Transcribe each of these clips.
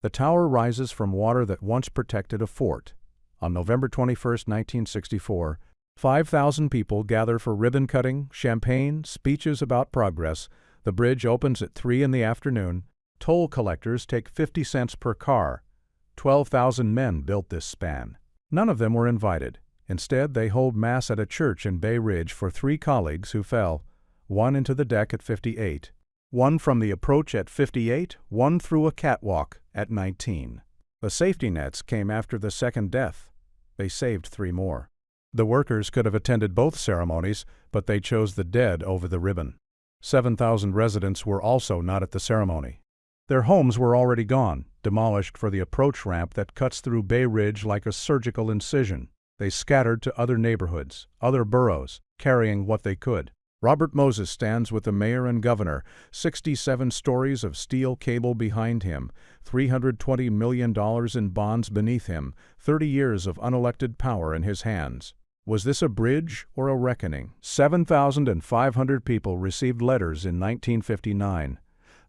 The tower rises from water that once protected a fort. On November 21, 1964, 5,000 people gather for ribbon cutting, champagne, speeches about progress. The bridge opens at 3 in the afternoon. Toll collectors take 50 cents per car. 12,000 men built this span. None of them were invited. Instead, they hold mass at a church in Bay Ridge for 3 colleagues who fell, one into the deck at 58, one from the approach at 58, one through a catwalk at 19. The safety nets came after the second death. They saved 3 more. The workers could have attended both ceremonies, but they chose the dead over the ribbon. 7,000 residents were also not at the ceremony. Their homes were already gone, demolished for the approach ramp that cuts through Bay Ridge like a surgical incision. They scattered to other neighborhoods, other boroughs, carrying what they could. Robert Moses stands with the mayor and governor, 67 stories of steel cable behind him, $320 million in bonds beneath him, 30 years of unelected power in his hands. Was this a bridge or a reckoning? 7,500 people received letters in 1959.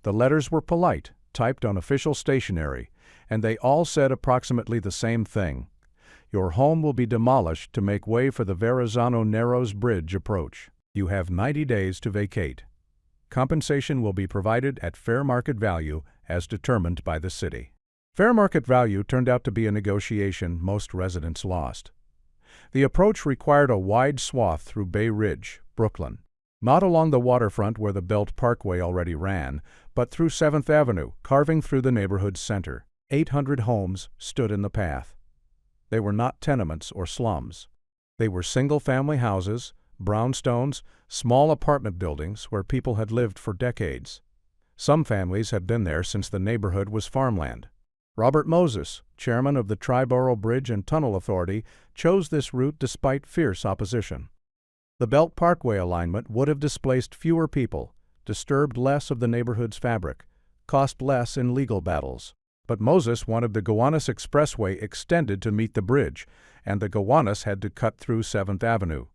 The letters were polite, typed on official stationery, and they all said approximately the same thing. Your home will be demolished to make way for the Verrazano-Narrows Bridge approach. You have 90 days to vacate. Compensation will be provided at fair market value as determined by the city. Fair market value turned out to be a negotiation most residents lost. The approach required a wide swath through Bay Ridge, Brooklyn. Not along the waterfront where the Belt Parkway already ran, but through 7th Avenue, carving through the neighborhood's center. 800 homes stood in the path. They were not tenements or slums. They were single-family houses, brownstones, small apartment buildings where people had lived for decades. Some families had been there since the neighborhood was farmland. Robert Moses, chairman of the Tri-Borough Bridge and Tunnel Authority, chose this route despite fierce opposition. The Belt Parkway alignment would have displaced fewer people, disturbed less of the neighborhood's fabric, cost less in legal battles. But Moses wanted the Gowanus Expressway extended to meet the bridge, and the Gowanus had to cut through 7th Avenue.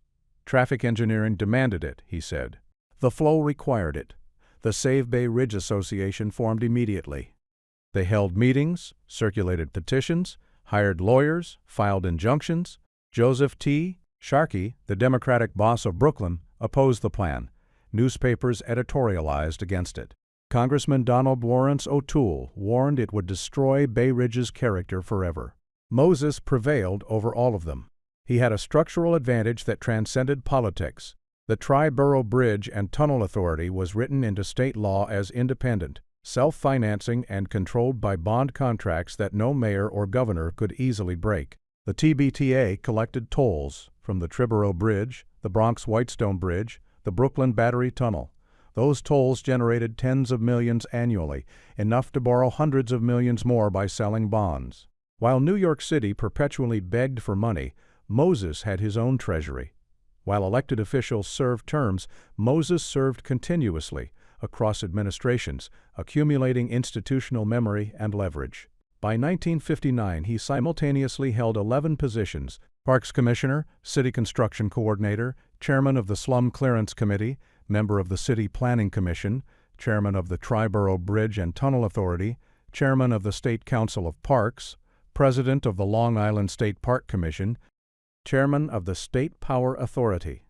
Traffic engineering demanded it, he said. The flow required it. The Save Bay Ridge Association formed immediately. They held meetings, circulated petitions, hired lawyers, filed injunctions. Joseph T. Sharkey, the Democratic boss of Brooklyn, opposed the plan. Newspapers editorialized against it. Congressman Donald Lawrence O'Toole warned it would destroy Bay Ridge's character forever. Moses prevailed over all of them. He had a structural advantage that transcended politics. The Tri-Borough Bridge and Tunnel Authority was written into state law as independent, self-financing, and controlled by bond contracts that no mayor or governor could easily break. The TBTA collected tolls from the Triborough Bridge, the Bronx Whitestone Bridge, the Brooklyn Battery Tunnel. Those tolls generated tens of millions annually, enough to borrow hundreds of millions more by selling bonds. While New York City perpetually begged for money, Moses had his own treasury. While elected officials served terms, Moses served continuously, across administrations, accumulating institutional memory and leverage. By 1959, he simultaneously held 11 positions: Parks Commissioner, City Construction Coordinator, Chairman of the Slum Clearance Committee, Member of the City Planning Commission, Chairman of the Tri-Borough Bridge and Tunnel Authority, Chairman of the State Council of Parks, President of the Long Island State Park Commission, Chairman of the State Power Authority.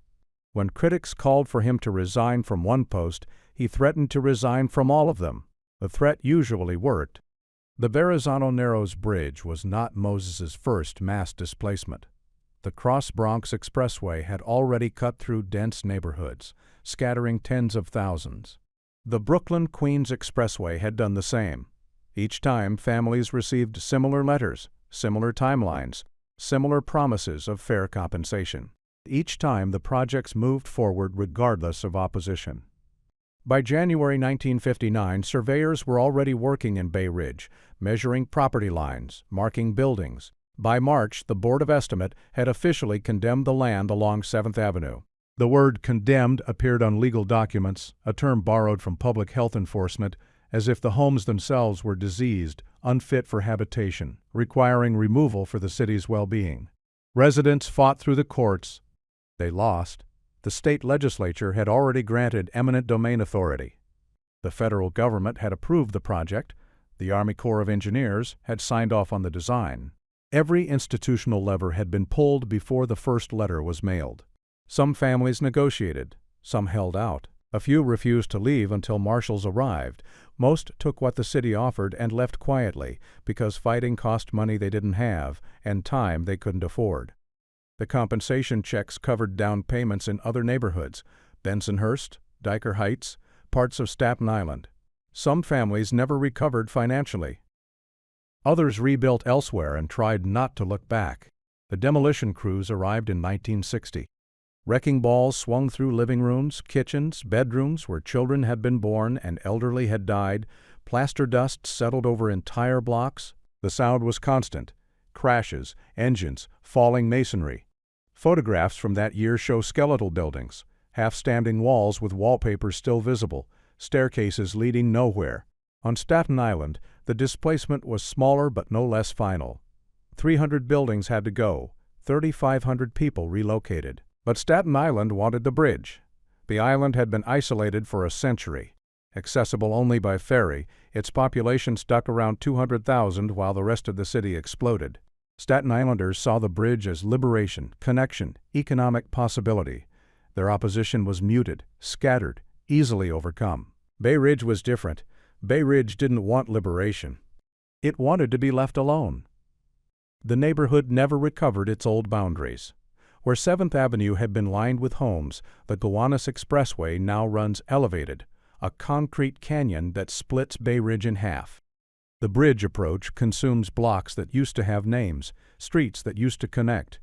When critics called for him to resign from one post, he threatened to resign from all of them. The threat usually worked. The Verrazano-Narrows Bridge was not Moses's first mass displacement. The Cross-Bronx Expressway had already cut through dense neighborhoods, scattering tens of thousands. The Brooklyn-Queens Expressway had done the same. Each time, families received similar letters, similar timelines, similar promises of fair compensation. Each time, the projects moved forward regardless of opposition. By January 1959, surveyors were already working in Bay Ridge, measuring property lines, marking buildings. By March, the Board of Estimate had officially condemned the land along 7th Avenue. The word condemned appeared on legal documents, a term borrowed from public health enforcement, as if the homes themselves were diseased, unfit for habitation, requiring removal for the city's well-being. Residents fought through the courts. They lost. The state legislature had already granted eminent domain authority. The federal government had approved the project. The Army Corps of Engineers had signed off on the design. Every institutional lever had been pulled before the first letter was mailed. Some families negotiated. Some held out. A few refused to leave until marshals arrived. Most took what the city offered and left quietly because fighting cost money they didn't have and time they couldn't afford. The compensation checks covered down payments in other neighborhoods, Bensonhurst, Dyker Heights, parts of Staten Island. Some families never recovered financially. Others rebuilt elsewhere and tried not to look back. The demolition crews arrived in 1960. Wrecking balls swung through living rooms, kitchens, bedrooms where children had been born and elderly had died. Plaster dust settled over entire blocks. The sound was constant. Crashes, engines, falling masonry. Photographs from that year show skeletal buildings, half-standing walls with wallpaper still visible, staircases leading nowhere. On Staten Island, the displacement was smaller but no less final. 300 buildings had to go, 3,500 people relocated. But Staten Island wanted the bridge. The island had been isolated for a century. Accessible only by ferry, its population stuck around 200,000 while the rest of the city exploded. Staten Islanders saw the bridge as liberation, connection, economic possibility. Their opposition was muted, scattered, easily overcome. Bay Ridge was different. Bay Ridge didn't want liberation. It wanted to be left alone. The neighborhood never recovered its old boundaries. Where 7th Avenue had been lined with homes, the Gowanus Expressway now runs elevated, a concrete canyon that splits Bay Ridge in half. The bridge approach consumes blocks that used to have names, streets that used to connect.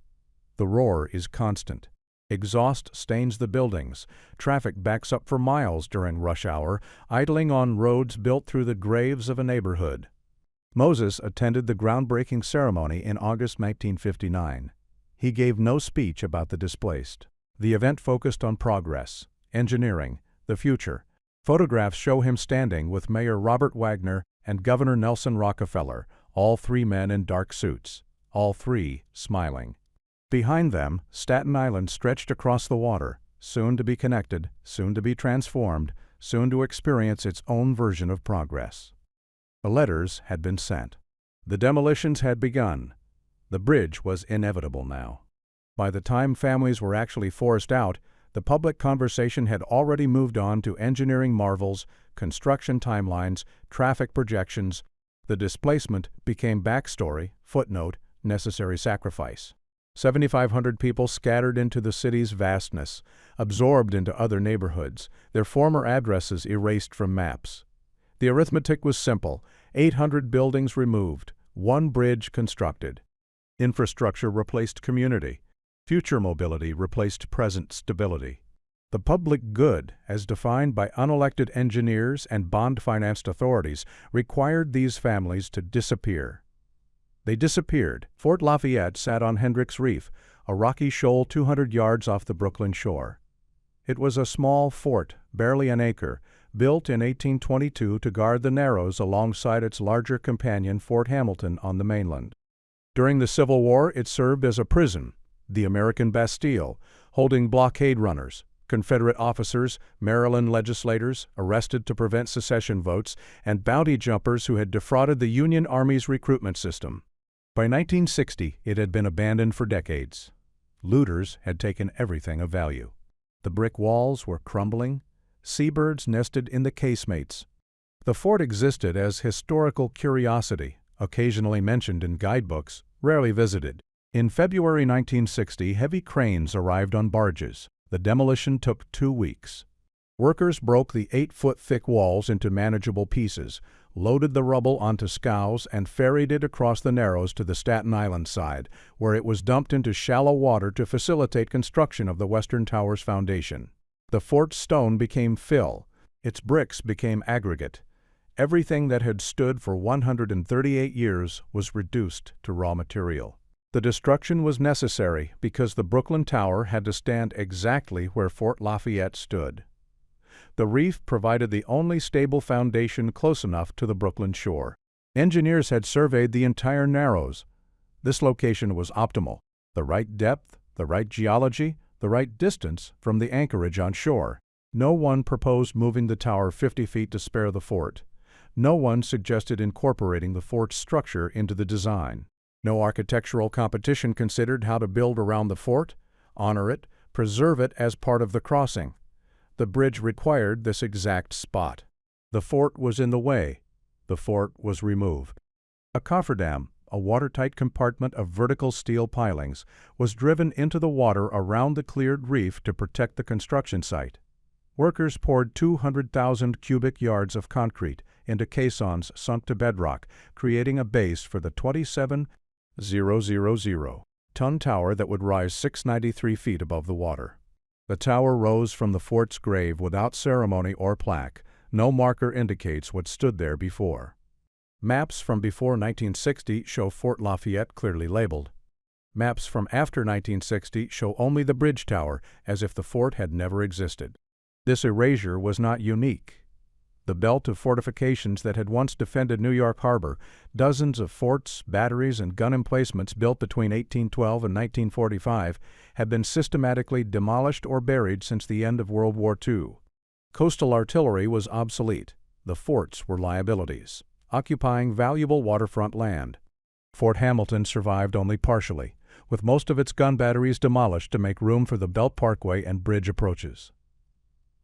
The roar is constant. Exhaust stains the buildings. Traffic backs up for miles during rush hour, idling on roads built through the graves of a neighborhood. Moses attended the groundbreaking ceremony in August 1959. He gave no speech about the displaced. The event focused on progress, engineering, the future. Photographs show him standing with Mayor Robert Wagner and Governor Nelson Rockefeller, all three men in dark suits, all three smiling. Behind them, Staten Island stretched across the water, soon to be connected, soon to be transformed, soon to experience its own version of progress. The letters had been sent. The demolitions had begun. The bridge was inevitable now. By the time families were actually forced out, the public conversation had already moved on to engineering marvels, construction timelines, traffic projections. The displacement became backstory, footnote, necessary sacrifice. 7,500 people scattered into the city's vastness, absorbed into other neighborhoods, their former addresses erased from maps. The arithmetic was simple: 800 buildings removed, one bridge constructed. Infrastructure replaced community. Future mobility replaced present stability. The public good, as defined by unelected engineers and bond-financed authorities, required these families to disappear. They disappeared. Fort Lafayette sat on Hendricks Reef, a rocky shoal 200 yards off the Brooklyn shore. It was a small fort, barely an acre, built in 1822 to guard the Narrows alongside its larger companion Fort Hamilton on the mainland. During the Civil War, it served as a prison, the American Bastille, holding blockade runners, Confederate officers, Maryland legislators arrested to prevent secession votes, and bounty jumpers who had defrauded the Union Army's recruitment system. By 1960, it had been abandoned for decades. Looters had taken everything of value. The brick walls were crumbling. Seabirds nested in the casemates. The fort existed as historical curiosity, occasionally mentioned in guidebooks, rarely visited. In February 1960, heavy cranes arrived on barges. The demolition took 2 weeks. Workers broke the 8-foot-thick walls into manageable pieces, loaded the rubble onto scows, and ferried it across the Narrows to the Staten Island side, where it was dumped into shallow water to facilitate construction of the Western Tower's foundation. The fort's stone became fill. Its bricks became aggregate. Everything that had stood for 138 years was reduced to raw material. The destruction was necessary because the Brooklyn Tower had to stand exactly where Fort Lafayette stood. The reef provided the only stable foundation close enough to the Brooklyn shore. Engineers had surveyed the entire Narrows. This location was optimal: the right depth, the right geology, the right distance from the anchorage on shore. No one proposed moving the tower 50 feet to spare the fort. no one suggested incorporating the fort's structure into the design. No architectural competition considered how to build around the fort, honor it, preserve it as part of the crossing. The bridge required this exact spot. The fort was in the way. The fort was removed. A cofferdam, a watertight compartment of vertical steel pilings, was driven into the water around the cleared reef to protect the construction site. Workers poured 200,000 cubic yards of concrete into caissons sunk to bedrock, creating a base for the 27,000-ton tower that would rise 693 feet above the water. The tower rose from the fort's grave without ceremony or plaque. No marker indicates what stood there before. Maps from before 1960 show Fort Lafayette clearly labeled. Maps from after 1960 show only the bridge tower, as if the fort had never existed. This erasure was not unique. The belt of fortifications that had once defended New York Harbor, dozens of forts, batteries, and gun emplacements built between 1812 and 1945, had been systematically demolished or buried since the end of World War II. Coastal artillery was obsolete. The forts were liabilities, occupying valuable waterfront land. Fort Hamilton survived only partially, with most of its gun batteries demolished to make room for the Belt Parkway and bridge approaches.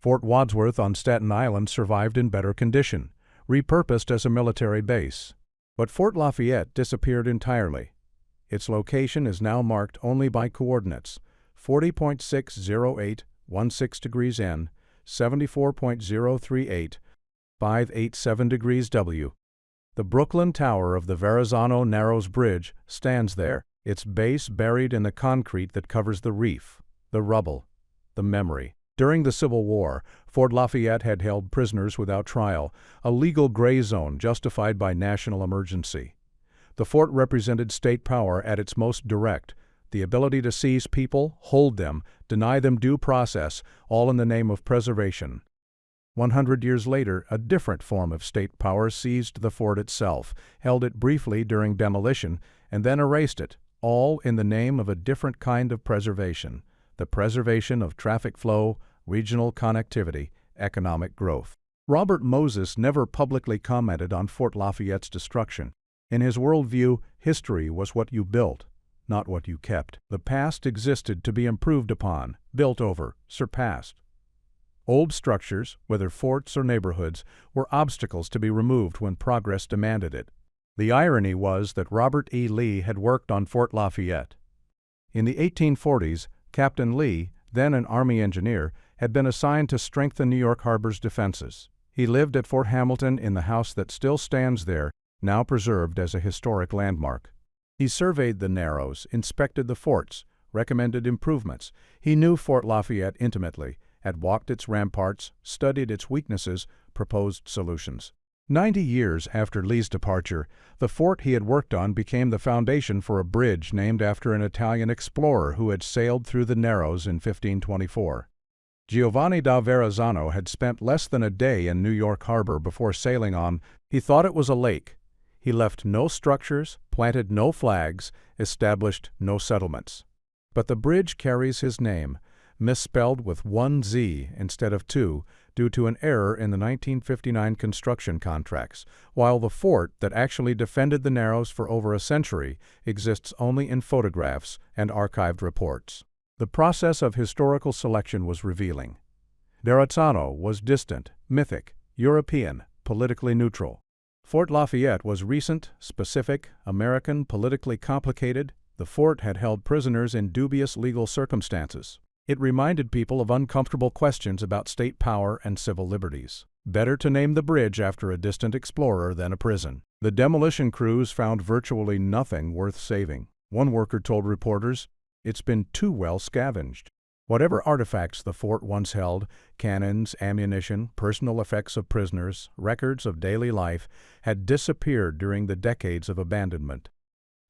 Fort Wadsworth on Staten Island survived in better condition, repurposed as a military base. But Fort Lafayette disappeared entirely. Its location is now marked only by coordinates: 40.608 degrees N, 74.038, 587 degrees W. The Brooklyn Tower of the Verrazano-Narrows Bridge stands there, its base buried in the concrete that covers the reef, the rubble, the memory. During the Civil War, Fort Lafayette had held prisoners without trial, a legal gray zone justified by national emergency. The fort represented state power at its most direct, the ability to seize people, hold them, deny them due process, all in the name of preservation. 100 years later, a different form of state power seized the fort itself, held it briefly during demolition, and then erased it, all in the name of a different kind of preservation, the preservation of traffic flow, regional connectivity, economic growth. Robert Moses never publicly commented on Fort Lafayette's destruction. In his worldview, history was what you built, not what you kept. The past existed to be improved upon, built over, surpassed. Old structures, whether forts or neighborhoods, were obstacles to be removed when progress demanded it. The irony was that Robert E. Lee had worked on Fort Lafayette. In the 1840s, Captain Lee, then an Army engineer, had been assigned to strengthen New York Harbor's defenses. He lived at Fort Hamilton in the house that still stands there, now preserved as a historic landmark. He surveyed the Narrows, inspected the forts, recommended improvements. He knew Fort Lafayette intimately, had walked its ramparts, studied its weaknesses, proposed solutions. 90 years after Lee's departure, the fort he had worked on became the foundation for a bridge named after an Italian explorer who had sailed through the Narrows in 1524. Giovanni da Verrazzano had spent less than a day in New York Harbor before sailing on. He thought it was a lake. He left no structures, planted no flags, established no settlements. But the bridge carries his name, misspelled with one Z instead of two, due to an error in the 1959 construction contracts, while the fort that actually defended the Narrows for over a century exists only in photographs and archived reports. The process of historical selection was revealing. Verrazzano was distant, mythic, European, politically neutral. Fort Lafayette was recent, specific, American, politically complicated. The fort had held prisoners in dubious legal circumstances. It reminded people of uncomfortable questions about state power and civil liberties. Better to name the bridge after a distant explorer than a prison. The demolition crews found virtually nothing worth saving. One worker told reporters, "It's been too well scavenged." Whatever artifacts the fort once held, cannons, ammunition, personal effects of prisoners, records of daily life, had disappeared during the decades of abandonment.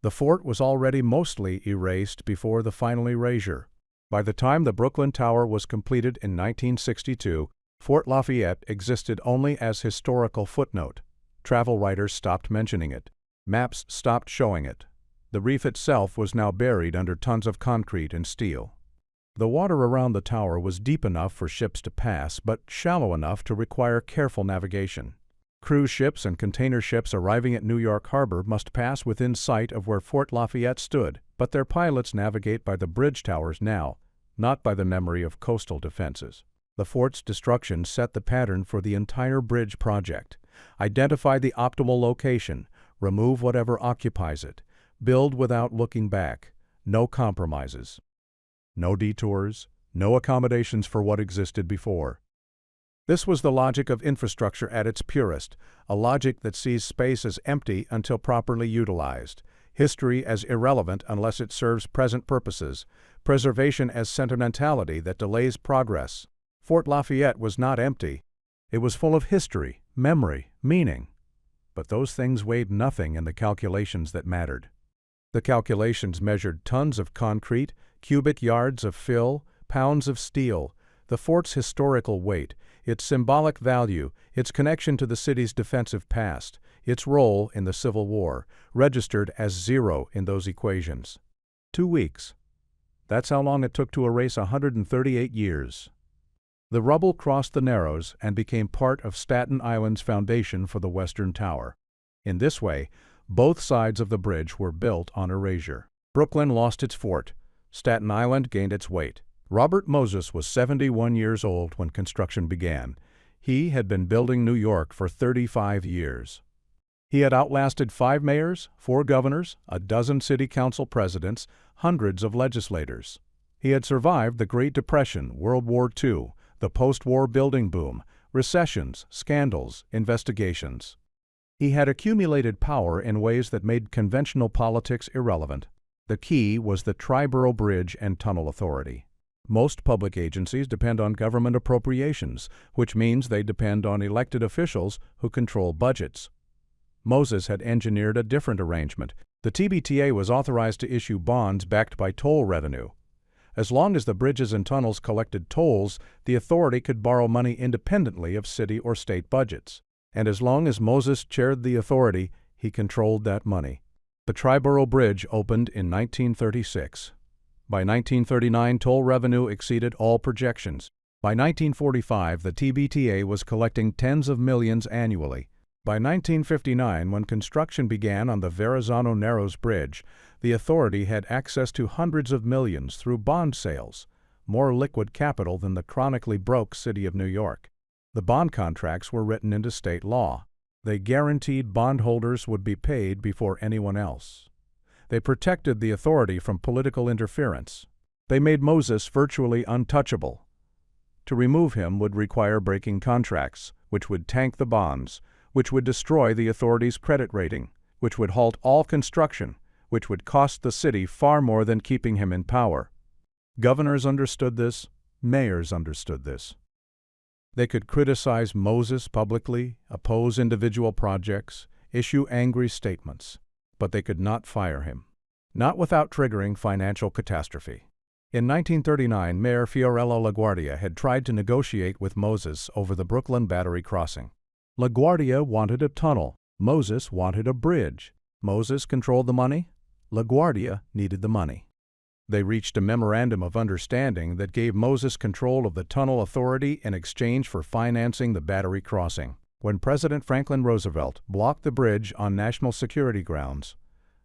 The fort was already mostly erased before the final erasure. By the time the Brooklyn Tower was completed in 1962, Fort Lafayette existed only as historical footnote. Travel writers stopped mentioning it. Maps stopped showing it. The reef itself was now buried under tons of concrete and steel. The water around the tower was deep enough for ships to pass, but shallow enough to require careful navigation. Cruise ships and container ships arriving at New York Harbor must pass within sight of where Fort Lafayette stood, but their pilots navigate by the bridge towers now, not by the memory of coastal defenses. The fort's destruction set the pattern for the entire bridge project. Identify the optimal location, remove whatever occupies it, build without looking back, no compromises. No detours, no accommodations for what existed before. This was the logic of infrastructure at its purest, a logic that sees space as empty until properly utilized, history as irrelevant unless it serves present purposes, preservation as sentimentality that delays progress. Fort Lafayette was not empty. It was full of history, memory, meaning. But those things weighed nothing in the calculations that mattered. The calculations measured tons of concrete, cubic yards of fill, pounds of steel, the fort's historical weight, its symbolic value, its connection to the city's defensive past, its role in the Civil War, registered as zero in those equations. 2 weeks. That's how long it took to erase 138 years. The rubble crossed the Narrows and became part of Staten Island's foundation for the Western Tower. In this way, both sides of the bridge were built on erasure. Brooklyn lost its fort. Staten Island gained its weight. Robert Moses was 71 years old when construction began. He had been building New York for 35 years. He had outlasted 5 mayors, 4 governors, a dozen city council presidents, hundreds of legislators. He had survived the Great Depression, World War II, the post-war building boom, recessions, scandals, investigations. He had accumulated power in ways that made conventional politics irrelevant. The key was the Triborough Bridge and Tunnel Authority. Most public agencies depend on government appropriations, which means they depend on elected officials who control budgets. Moses had engineered a different arrangement. The TBTA was authorized to issue bonds backed by toll revenue. As long as the bridges and tunnels collected tolls, the authority could borrow money independently of city or state budgets. And as long as Moses chaired the authority, he controlled that money. The Triborough Bridge opened in 1936. By 1939, toll revenue exceeded all projections. By 1945, the TBTA was collecting tens of millions annually. By 1959, when construction began on the Verrazano-Narrows Bridge, the authority had access to hundreds of millions through bond sales, more liquid capital than the chronically broke city of New York. The bond contracts were written into state law. They guaranteed bondholders would be paid before anyone else. They protected the authority from political interference. They made Moses virtually untouchable. To remove him would require breaking contracts, which would tank the bonds, which would destroy the authority's credit rating, which would halt all construction, which would cost the city far more than keeping him in power. Governors understood this. Mayors understood this. They could criticize Moses publicly, oppose individual projects, issue angry statements, but they could not fire him. Not without triggering financial catastrophe. In 1939, Mayor Fiorello LaGuardia had tried to negotiate with Moses over the Brooklyn Battery crossing. LaGuardia wanted a tunnel. Moses wanted a bridge. Moses controlled the money. LaGuardia needed the money. They reached a memorandum of understanding that gave Moses control of the tunnel authority in exchange for financing the battery crossing. When President Franklin Roosevelt blocked the bridge on national security grounds,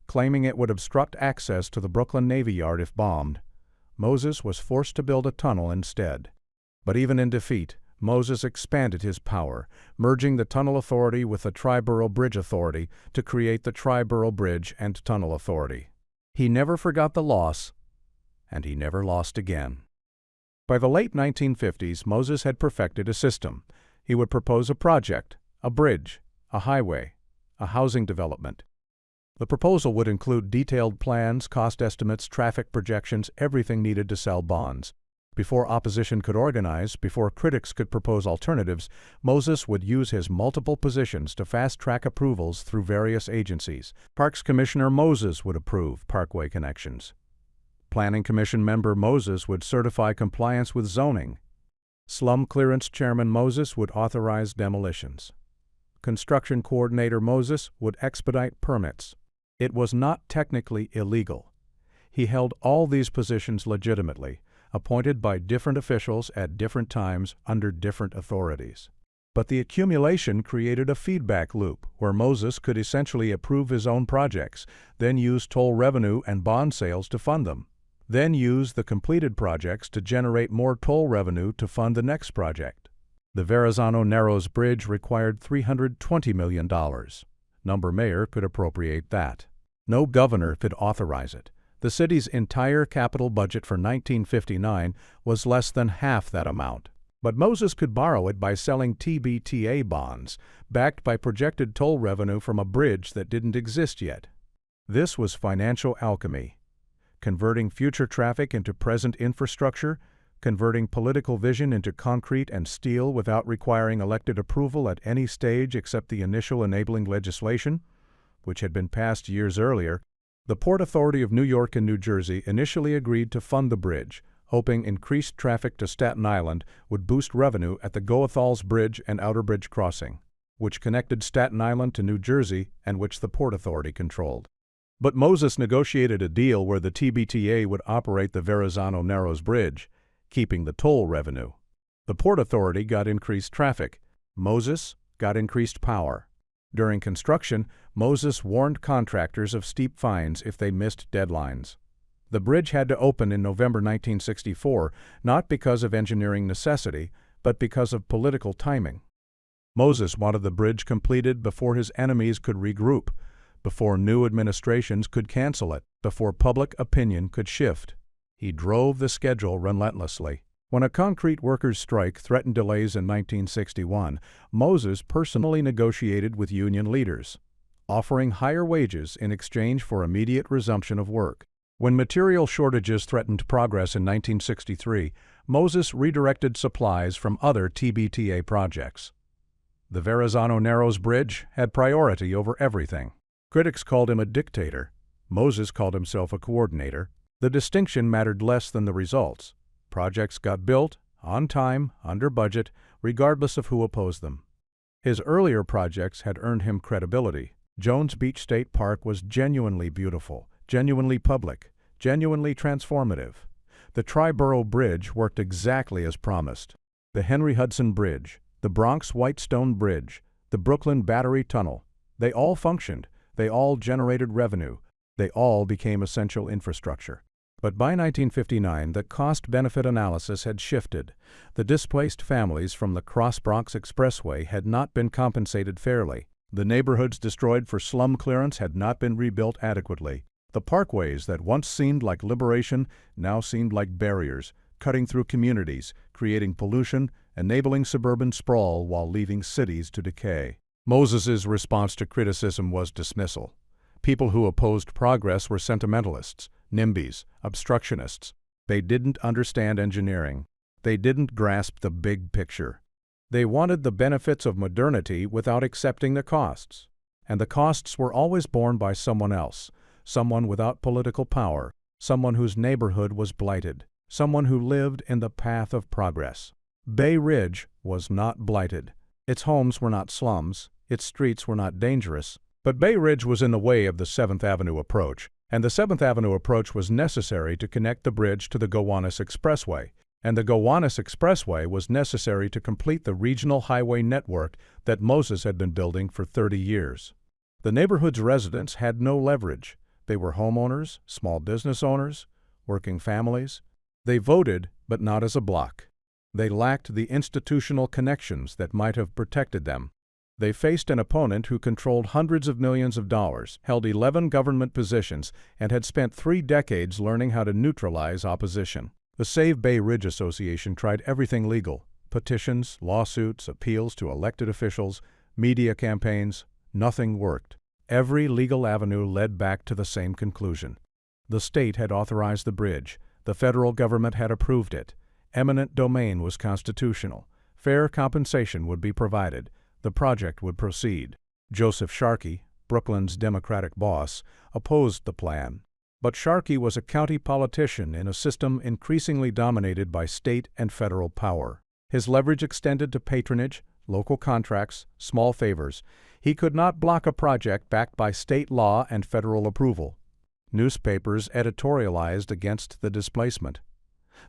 claiming it would obstruct access to the Brooklyn Navy Yard if bombed, Moses was forced to build a tunnel instead. But even in defeat, Moses expanded his power, merging the Tunnel Authority with the Triborough Bridge Authority to create the Triborough Bridge and Tunnel Authority. He never forgot the loss, and he never lost again. By the late 1950s, Moses had perfected a system. He would propose a project, a bridge, a highway, a housing development. The proposal would include detailed plans, cost estimates, traffic projections, everything needed to sell bonds. Before opposition could organize, before critics could propose alternatives, Moses would use his multiple positions to fast-track approvals through various agencies. Parks Commissioner Moses would approve parkway connections. Planning Commission member Moses would certify compliance with zoning. Slum Clearance Chairman Moses would authorize demolitions. Construction Coordinator Moses would expedite permits. It was not technically illegal. He held all these positions legitimately, appointed by different officials at different times under different authorities. But the accumulation created a feedback loop where Moses could essentially approve his own projects, then use toll revenue and bond sales to fund them, then use the completed projects to generate more toll revenue to fund the next project. The Verrazano-Narrows Bridge required $320 million. No mayor could appropriate that. No governor could authorize it. The city's entire capital budget for 1959 was less than half that amount. But Moses could borrow it by selling TBTA bonds, backed by projected toll revenue from a bridge that didn't exist yet. This was financial alchemy. Converting future traffic into present infrastructure, converting political vision into concrete and steel without requiring elected approval at any stage except the initial enabling legislation, which had been passed years earlier. The Port Authority of New York and New Jersey initially agreed to fund the bridge, hoping increased traffic to Staten Island would boost revenue at the Goethals Bridge and Outer Bridge Crossing, which connected Staten Island to New Jersey and which the Port Authority controlled. But Moses negotiated a deal where the TBTA would operate the Verrazano-Narrows Bridge, keeping the toll revenue. The Port Authority got increased traffic. Moses got increased power. During construction, Moses warned contractors of steep fines if they missed deadlines. The bridge had to open in November 1964, not because of engineering necessity, but because of political timing. Moses wanted the bridge completed before his enemies could regroup, before new administrations could cancel it, before public opinion could shift. He drove the schedule relentlessly. When a concrete workers' strike threatened delays in 1961, Moses personally negotiated with union leaders, offering higher wages in exchange for immediate resumption of work. When material shortages threatened progress in 1963, Moses redirected supplies from other TBTA projects. The Verrazano-Narrows Bridge had priority over everything. Critics called him a dictator. Moses called himself a coordinator. The distinction mattered less than the results. Projects got built, on time, under budget, regardless of who opposed them. His earlier projects had earned him credibility. Jones Beach State Park was genuinely beautiful, genuinely public, genuinely transformative. The Tri-Borough Bridge worked exactly as promised. The Henry Hudson Bridge, the Bronx Whitestone Bridge, the Brooklyn Battery Tunnel, they all functioned. They all generated revenue. They all became essential infrastructure. But by 1959, the cost-benefit analysis had shifted. The displaced families from the Cross-Bronx Expressway had not been compensated fairly. The neighborhoods destroyed for slum clearance had not been rebuilt adequately. The parkways that once seemed like liberation now seemed like barriers, cutting through communities, creating pollution, enabling suburban sprawl while leaving cities to decay. Moses's response to criticism was dismissal. People who opposed progress were sentimentalists, NIMBYs, obstructionists. They didn't understand engineering. They didn't grasp the big picture. They wanted the benefits of modernity without accepting the costs. And the costs were always borne by someone else, someone without political power, someone whose neighborhood was blighted, someone who lived in the path of progress. Bay Ridge was not blighted. Its homes were not slums. Its streets were not dangerous. But Bay Ridge was in the way of the 7th Avenue approach, and the 7th Avenue approach was necessary to connect the bridge to the Gowanus Expressway, and the Gowanus Expressway was necessary to complete the regional highway network that Moses had been building for 30 years. The neighborhood's residents had no leverage. They were homeowners, small business owners, working families. They voted, but not as a bloc. They lacked the institutional connections that might have protected them. They faced an opponent who controlled hundreds of millions of dollars, held 11 government positions, and had spent 3 decades learning how to neutralize opposition. The Save Bay Ridge Association tried everything legal: petitions, lawsuits, appeals to elected officials, media campaigns. Nothing worked. Every legal avenue led back to the same conclusion. The state had authorized the bridge. The federal government had approved it. Eminent domain was constitutional. Fair compensation would be provided. The project would proceed. Joseph Sharkey, Brooklyn's Democratic boss, opposed the plan. But Sharkey was a county politician in a system increasingly dominated by state and federal power. His leverage extended to patronage, local contracts, small favors. He could not block a project backed by state law and federal approval. Newspapers editorialized against the displacement.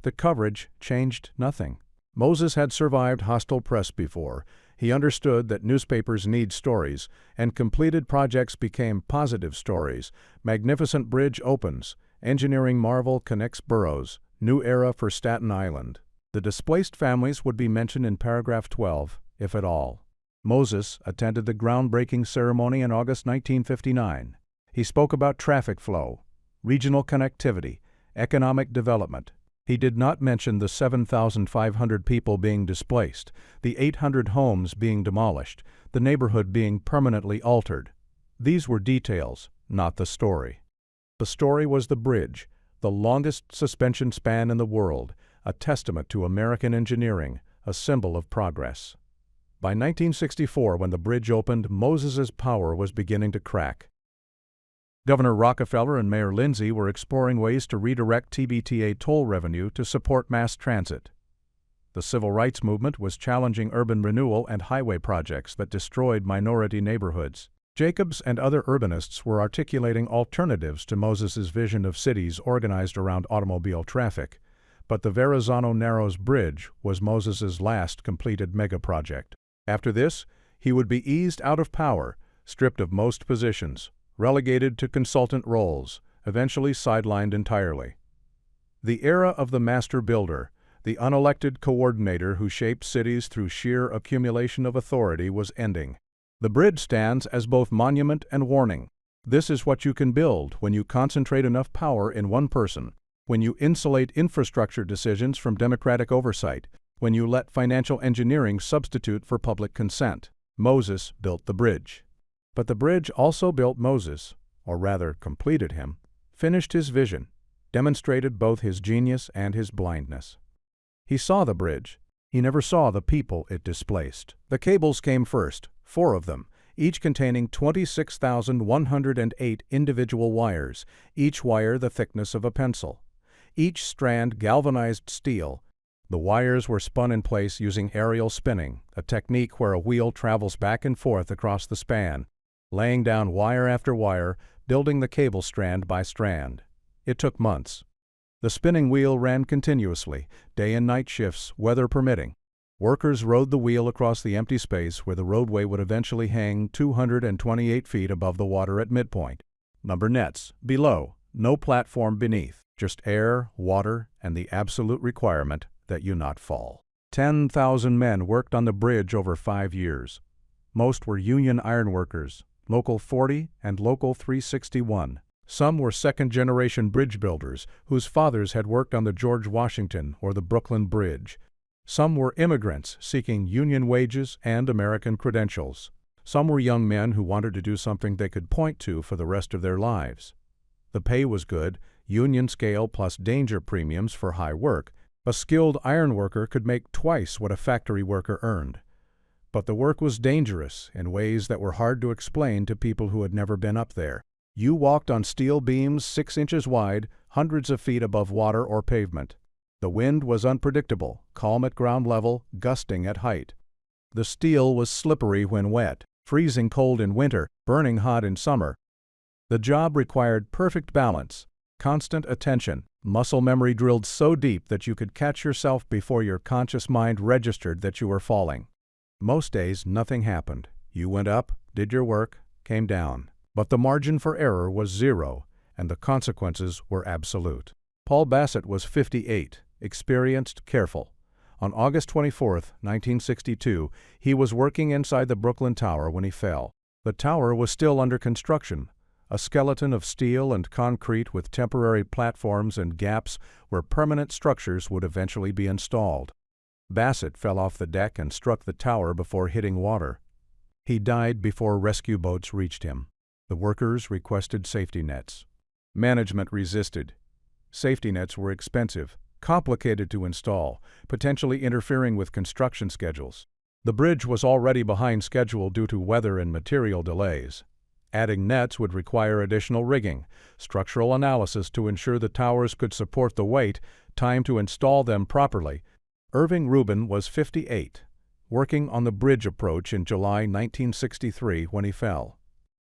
The coverage changed nothing. Moses had survived hostile press before. He understood that newspapers need stories, and completed projects became positive stories. Magnificent bridge opens. Engineering marvel connects boroughs. New era for Staten Island. The displaced families would be mentioned in paragraph 12, if at all. Moses attended the groundbreaking ceremony in August 1959. He spoke about traffic flow, regional connectivity, economic development. He did not mention the 7,500 people being displaced, the 800 homes being demolished, the neighborhood being permanently altered. These were details, not the story. The story was the bridge, the longest suspension span in the world, a testament to American engineering, a symbol of progress. By 1964, when the bridge opened, Moses's power was beginning to crack. Governor Rockefeller and Mayor Lindsay were exploring ways to redirect TBTA toll revenue to support mass transit. The civil rights movement was challenging urban renewal and highway projects that destroyed minority neighborhoods. Jacobs and other urbanists were articulating alternatives to Moses's vision of cities organized around automobile traffic, but the Verrazano-Narrows Bridge was Moses's last completed megaproject. After this, he would be eased out of power, stripped of most positions, relegated to consultant roles, eventually sidelined entirely. The era of the master builder, the unelected coordinator who shaped cities through sheer accumulation of authority, was ending. The bridge stands as both monument and warning. This is what you can build when you concentrate enough power in one person, when you insulate infrastructure decisions from democratic oversight, when you let financial engineering substitute for public consent. Moses built the bridge. But the bridge also built Moses, or rather completed him, finished his vision, demonstrated both his genius and his blindness. He saw the bridge. He never saw the people it displaced. The cables came first, 4 of them, each containing 26,108 individual wires, each wire the thickness of a pencil. Each strand galvanized steel. The wires were spun in place using aerial spinning, a technique where a wheel travels back and forth across the span, laying down wire after wire, building the cable strand by strand. It took months. The spinning wheel ran continuously, day and night shifts, weather permitting. Workers rode the wheel across the empty space where the roadway would eventually hang 228 feet above the water at midpoint. Number nets, below, no platform beneath, just air, water, and the absolute requirement that you not fall. 10,000 men worked on the bridge over 5 years. Most were union ironworkers, Local 40 and Local 361. Some were second-generation bridge builders whose fathers had worked on the George Washington or the Brooklyn Bridge. Some were immigrants seeking union wages and American credentials. Some were young men who wanted to do something they could point to for the rest of their lives. The pay was good, union scale plus danger premiums for high work. A skilled ironworker could make twice what a factory worker earned. But the work was dangerous in ways that were hard to explain to people who had never been up there. You walked on steel beams 6 inches wide, hundreds of feet above water or pavement. The wind was unpredictable, calm at ground level, gusting at height. The steel was slippery when wet, freezing cold in winter, burning hot in summer. The job required perfect balance, constant attention, muscle memory drilled so deep that you could catch yourself before your conscious mind registered that you were falling. Most days, nothing happened. You went up, did your work, came down. But the margin for error was 0, and the consequences were absolute. Paul Bassett was 58, experienced, careful. On August 24, 1962, he was working inside the Brooklyn Tower when he fell. The tower was still under construction, a skeleton of steel and concrete with temporary platforms and gaps where permanent structures would eventually be installed. Bassett fell off the deck and struck the tower before hitting water. He died before rescue boats reached him. The workers requested safety nets. Management resisted. Safety nets were expensive, complicated to install, potentially interfering with construction schedules. The bridge was already behind schedule due to weather and material delays. Adding nets would require additional rigging, structural analysis to ensure the towers could support the weight, time to install them properly. Irving Rubin was 58, working on the bridge approach in July 1963 when he fell.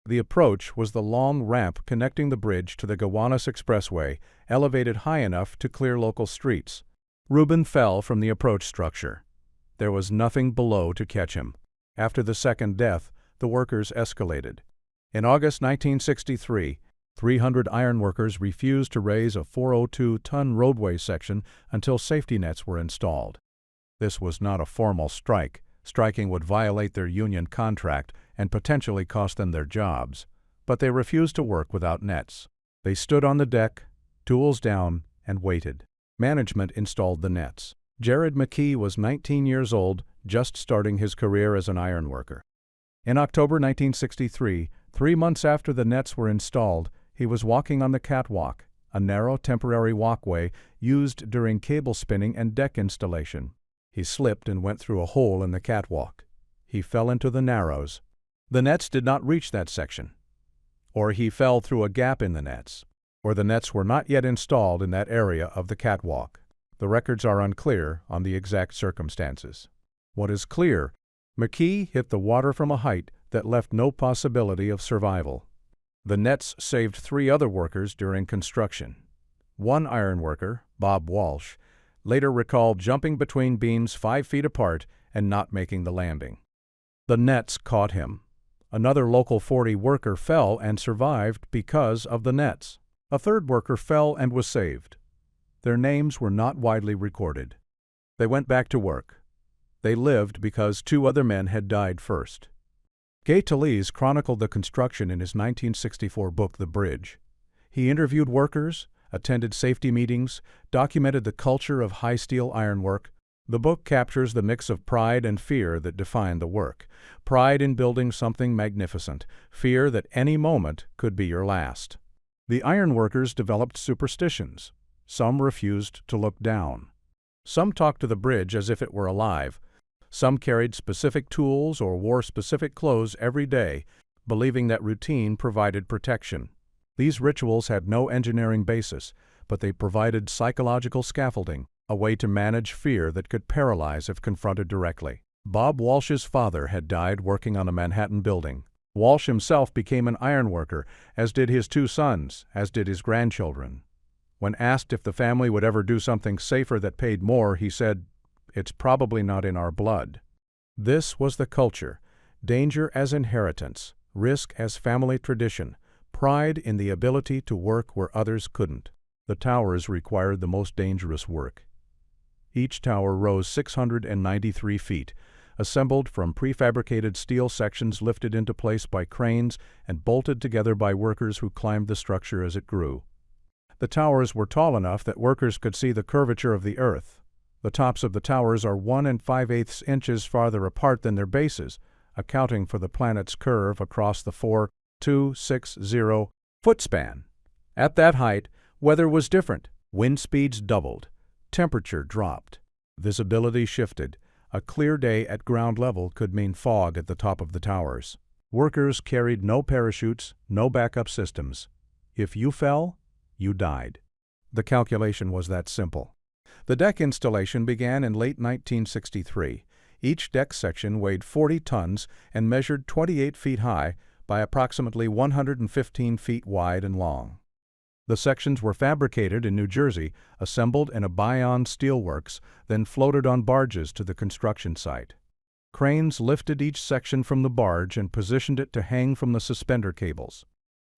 The approach was the long ramp connecting the bridge to the Gowanus Expressway, elevated high enough to clear local streets. Rubin fell from the approach structure. There was nothing below to catch him. After the second death, the workers escalated. In August 1963, 300 ironworkers refused to raise a 402-ton roadway section until safety nets were installed. This was not a formal strike. Striking would violate their union contract and potentially cost them their jobs. But they refused to work without nets. They stood on the deck, tools down, and waited. Management installed the nets. Jared McKee was 19 years old, just starting his career as an ironworker. In October 1963, 3 months after the nets were installed, he was walking on the catwalk, a narrow temporary walkway used during cable spinning and deck installation. He slipped and went through a hole in the catwalk. He fell into the Narrows. The nets did not reach that section. Or he fell through a gap in the nets. Or the nets were not yet installed in that area of the catwalk. The records are unclear on the exact circumstances. What is clear, McKee hit the water from a height that left no possibility of survival. The nets saved 3 other workers during construction. One ironworker, Bob Walsh, later recalled jumping between beams 5 feet apart and not making the landing. The nets caught him. Another Local 40 worker fell and survived because of the nets. A third worker fell and was saved. Their names were not widely recorded. They went back to work. They lived because 2 other men had died first. Gay Talese chronicled the construction in his 1964 book, The Bridge. He interviewed workers, attended safety meetings, documented the culture of high-steel ironwork. The book captures the mix of pride and fear that defined the work. Pride in building something magnificent, fear that any moment could be your last. The ironworkers developed superstitions. Some refused to look down. Some talked to the bridge as if it were alive. Some carried specific tools or wore specific clothes every day, believing that routine provided protection. These rituals had no engineering basis, but they provided psychological scaffolding, a way to manage fear that could paralyze if confronted directly. Bob Walsh's father had died working on a Manhattan building. Walsh himself became an ironworker, as did his 2 sons, as did his grandchildren. When asked if the family would ever do something safer that paid more, he said, "It's probably not in our blood." This was the culture: danger as inheritance, risk as family tradition, pride in the ability to work where others couldn't. The towers required the most dangerous work. Each tower rose 693 feet, assembled from prefabricated steel sections lifted into place by cranes and bolted together by workers who climbed the structure as it grew. The towers were tall enough that workers could see the curvature of the earth. The tops of the towers are 1 5/8 inches farther apart than their bases, accounting for the planet's curve across the 4,260-foot span. At that height, weather was different. Wind speeds doubled. Temperature dropped. Visibility shifted. A clear day at ground level could mean fog at the top of the towers. Workers carried no parachutes, no backup systems. If you fell, you died. The calculation was that simple. The deck installation began in late 1963. Each deck section weighed 40 tons and measured 28 feet high by approximately 115 feet wide and long. The sections were fabricated in New Jersey, assembled in a Bayonne steelworks, then floated on barges to the construction site. Cranes lifted each section from the barge and positioned it to hang from the suspender cables.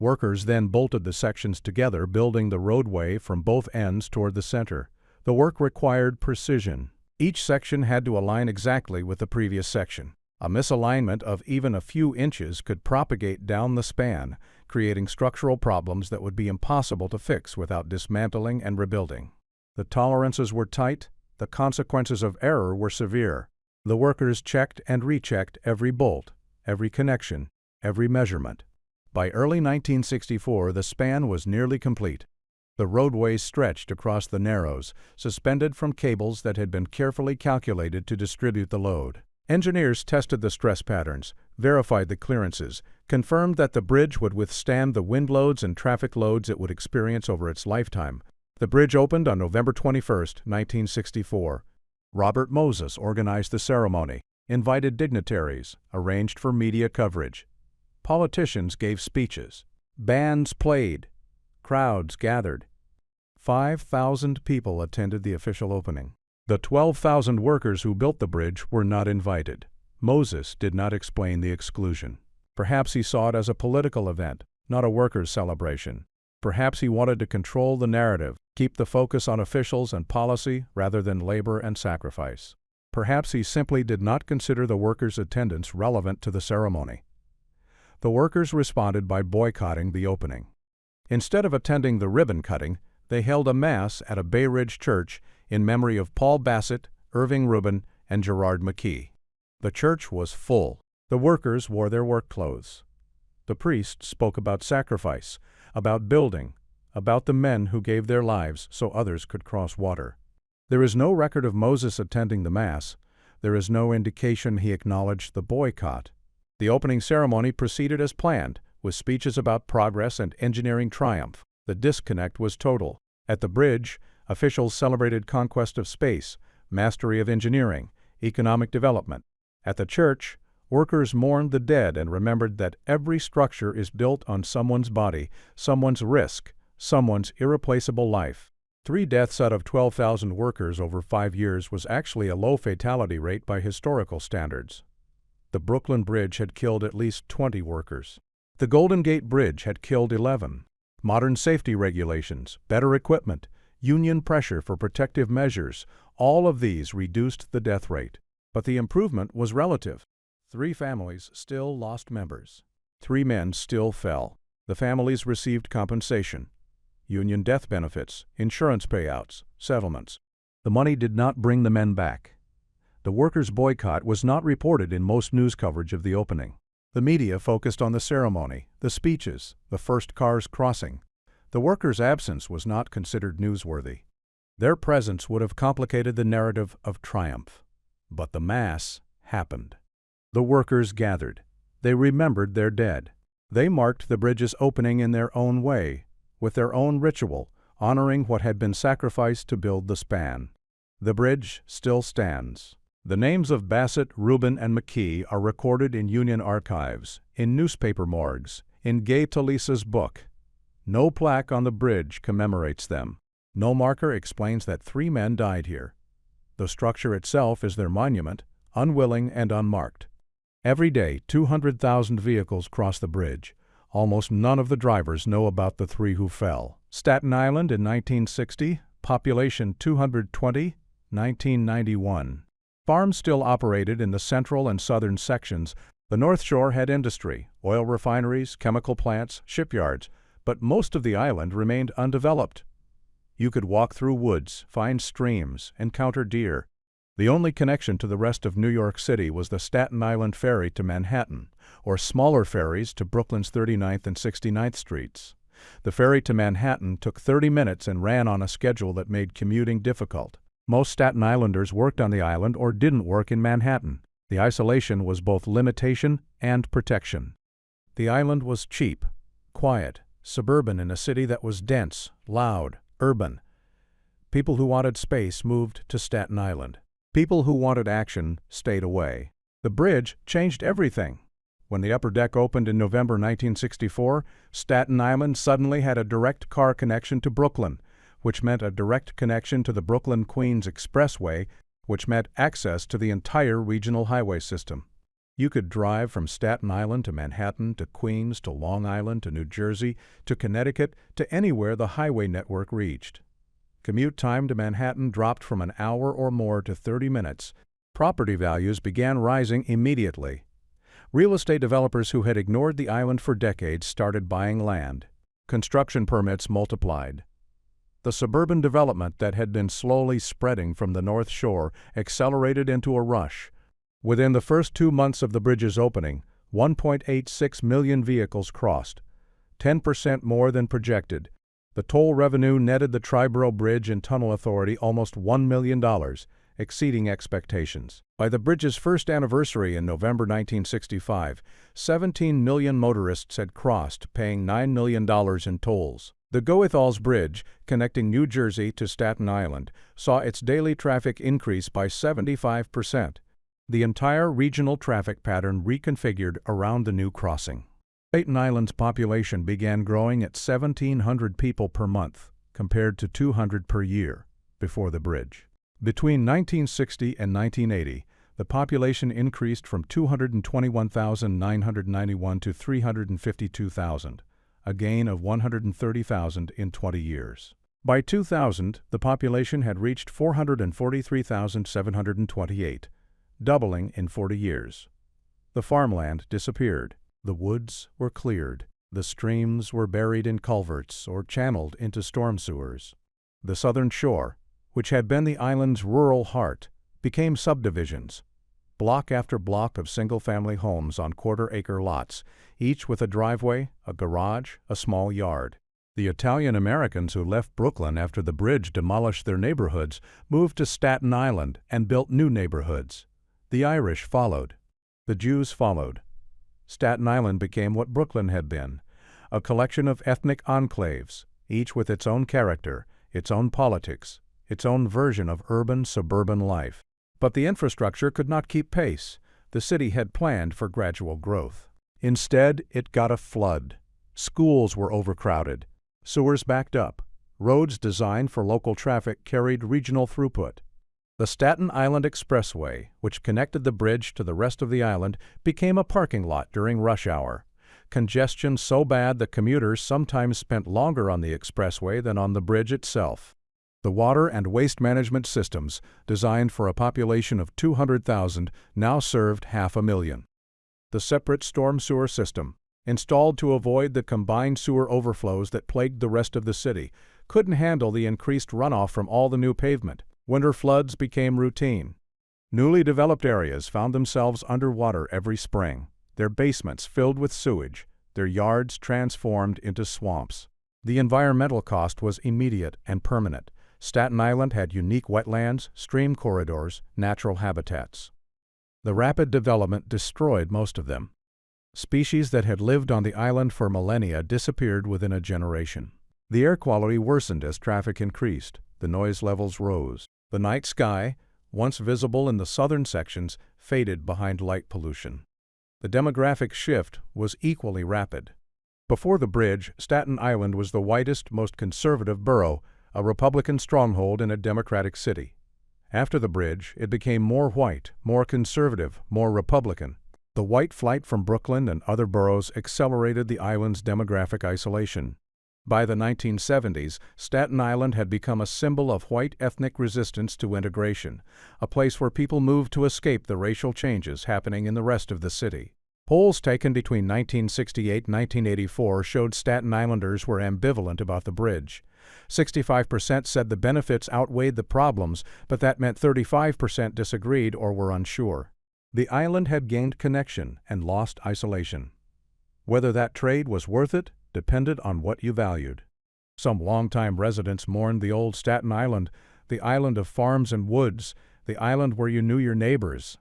Workers then bolted the sections together, building the roadway from both ends toward the center. The work required precision. Each section had to align exactly with the previous section. A misalignment of even a few inches could propagate down the span, creating structural problems that would be impossible to fix without dismantling and rebuilding. The tolerances were tight, the consequences of error were severe. The workers checked and rechecked every bolt, every connection, every measurement. By early 1964, the span was nearly complete. The roadway stretched across the Narrows, suspended from cables that had been carefully calculated to distribute the load. Engineers tested the stress patterns, verified the clearances, confirmed that the bridge would withstand the wind loads and traffic loads it would experience over its lifetime. The bridge opened on November 21, 1964. Robert Moses organized the ceremony, invited dignitaries, arranged for media coverage. Politicians gave speeches. Bands played. Crowds gathered. 5,000 people attended the official opening. The 12,000 workers who built the bridge were not invited. Moses did not explain the exclusion. Perhaps he saw it as a political event, not a workers' celebration. Perhaps he wanted to control the narrative, keep the focus on officials and policy rather than labor and sacrifice. Perhaps he simply did not consider the workers' attendance relevant to the ceremony. The workers responded by boycotting the opening. Instead of attending the ribbon cutting, they held a mass at a Bay Ridge church in memory of Paul Bassett, Irving Rubin, and Gerard McKee. The church was full. The workers wore their work clothes. The priest spoke about sacrifice, about building, about the men who gave their lives so others could cross water. There is no record of Moses attending the Mass. There is no indication he acknowledged the boycott. The opening ceremony proceeded as planned, with speeches about progress and engineering triumph. The disconnect was total. At the bridge, officials celebrated conquest of space, mastery of engineering, economic development. At the church, workers mourned the dead and remembered that every structure is built on someone's body, someone's risk, someone's irreplaceable life. 3 deaths out of 12,000 workers over 5 years was actually a low fatality rate by historical standards. The Brooklyn Bridge had killed at least 20 workers. The Golden Gate Bridge had killed 11. Modern safety regulations, better equipment, union pressure for protective measures, all of these reduced the death rate. But the improvement was relative. 3 families still lost members. 3 men still fell. The families received compensation, union death benefits, insurance payouts, settlements. The money did not bring the men back. The workers' boycott was not reported in most news coverage of the opening. The media focused on the ceremony, the speeches, the first cars crossing. The workers' absence was not considered newsworthy. Their presence would have complicated the narrative of triumph. But the Mass happened. The workers gathered. They remembered their dead. They marked the bridge's opening in their own way, with their own ritual, honoring what had been sacrificed to build the span. The bridge still stands. The names of Bassett, Rubin, and McKee are recorded in Union archives, in newspaper morgues, in Gay Talisa's book. No plaque on the bridge commemorates them. No marker explains that 3 men died here. The structure itself is their monument, unwilling and unmarked. Every day, 200,000 vehicles cross the bridge. Almost none of the drivers know about the 3 who fell. Staten Island in 1960, population 220, 1991. Farms still operated in the central and southern sections. The North Shore had industry, oil refineries, chemical plants, shipyards, but most of the island remained undeveloped. You could walk through woods, find streams, encounter deer. The only connection to the rest of New York City was the Staten Island Ferry to Manhattan, or smaller ferries to Brooklyn's 39th and 69th Streets. The ferry to Manhattan took 30 minutes and ran on a schedule that made commuting difficult. Most Staten Islanders worked on the island or didn't work in Manhattan. The isolation was both limitation and protection. The island was cheap, quiet, suburban in a city that was dense, loud, urban. People who wanted space moved to Staten Island. People who wanted action stayed away. The bridge changed everything. When the upper deck opened in November 1964, Staten Island suddenly had a direct car connection to Brooklyn, which meant a direct connection to the Brooklyn-Queens Expressway, which meant access to the entire regional highway system. You could drive from Staten Island to Manhattan to Queens to Long Island to New Jersey to Connecticut to anywhere the highway network reached. Commute time to Manhattan dropped from an hour or more to 30 minutes. Property values began rising immediately. Real estate developers who had ignored the island for decades started buying land. Construction permits multiplied. The suburban development that had been slowly spreading from the North Shore accelerated into a rush. Within the first 2 months of the bridge's opening, 1.86 million vehicles crossed, 10% more than projected. The toll revenue netted the Triborough Bridge and Tunnel Authority almost $1 million, exceeding expectations. By the bridge's first anniversary in November 1965, 17 million motorists had crossed, paying $9 million in tolls. The Goethals Bridge, connecting New Jersey to Staten Island, saw its daily traffic increase by 75%. The entire regional traffic pattern reconfigured around the new crossing. Staten Island's population began growing at 1,700 people per month, compared to 200 per year, before the bridge. Between 1960 and 1980, the population increased from 221,991 to 352,000, a gain of 130,000 in 20 years. By 2000, the population had reached 443,728, doubling in 40 years. The farmland disappeared. The woods were cleared. The streams were buried in culverts or channeled into storm sewers. The southern shore, which had been the island's rural heart, became subdivisions, block after block of single-family homes on quarter-acre lots, each with a driveway, a garage, a small yard. The Italian-Americans who left Brooklyn after the bridge demolished their neighborhoods moved to Staten Island and built new neighborhoods. The Irish followed. The Jews followed. Staten Island became what Brooklyn had been, a collection of ethnic enclaves, each with its own character, its own politics, its own version of urban suburban life. But the infrastructure could not keep pace. The city had planned for gradual growth. Instead, it got a flood. Schools were overcrowded. Sewers backed up. Roads designed for local traffic carried regional throughput. The Staten Island Expressway, which connected the bridge to the rest of the island, became a parking lot during rush hour. Congestion so bad that commuters sometimes spent longer on the expressway than on the bridge itself. The water and waste management systems, designed for a population of 200,000, now served 500,000. The separate storm sewer system, installed to avoid the combined sewer overflows that plagued the rest of the city, couldn't handle the increased runoff from all the new pavement. Winter floods became routine. Newly developed areas found themselves underwater every spring, their basements filled with sewage, their yards transformed into swamps. The environmental cost was immediate and permanent. Staten Island had unique wetlands, stream corridors, natural habitats. The rapid development destroyed most of them. Species that had lived on the island for millennia disappeared within a generation. The air quality worsened as traffic increased. The noise levels rose. The night sky, once visible in the southern sections, faded behind light pollution. The demographic shift was equally rapid. Before the bridge, Staten Island was the whitest, most conservative borough, a Republican stronghold in a Democratic city. After the bridge, it became more white, more conservative, more Republican. The white flight from Brooklyn and other boroughs accelerated the island's demographic isolation. By the 1970s, Staten Island had become a symbol of white ethnic resistance to integration, a place where people moved to escape the racial changes happening in the rest of the city. Polls taken between 1968 and 1984 showed Staten Islanders were ambivalent about the bridge. 65% said the benefits outweighed the problems, but that meant 35% disagreed or were unsure. The island had gained connection and lost isolation. Whether that trade was worth it depended on what you valued. Some longtime residents mourned the old Staten Island, the island of farms and woods, the island where you knew your neighbors,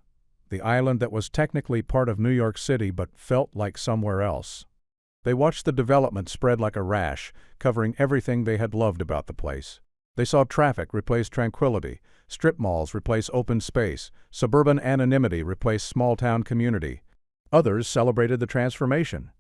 the island that was technically part of New York City but felt like somewhere else. They watched the development spread like a rash, covering everything they had loved about the place. They saw traffic replace tranquility, strip malls replace open space, suburban anonymity replace small-town community. Others celebrated the transformation.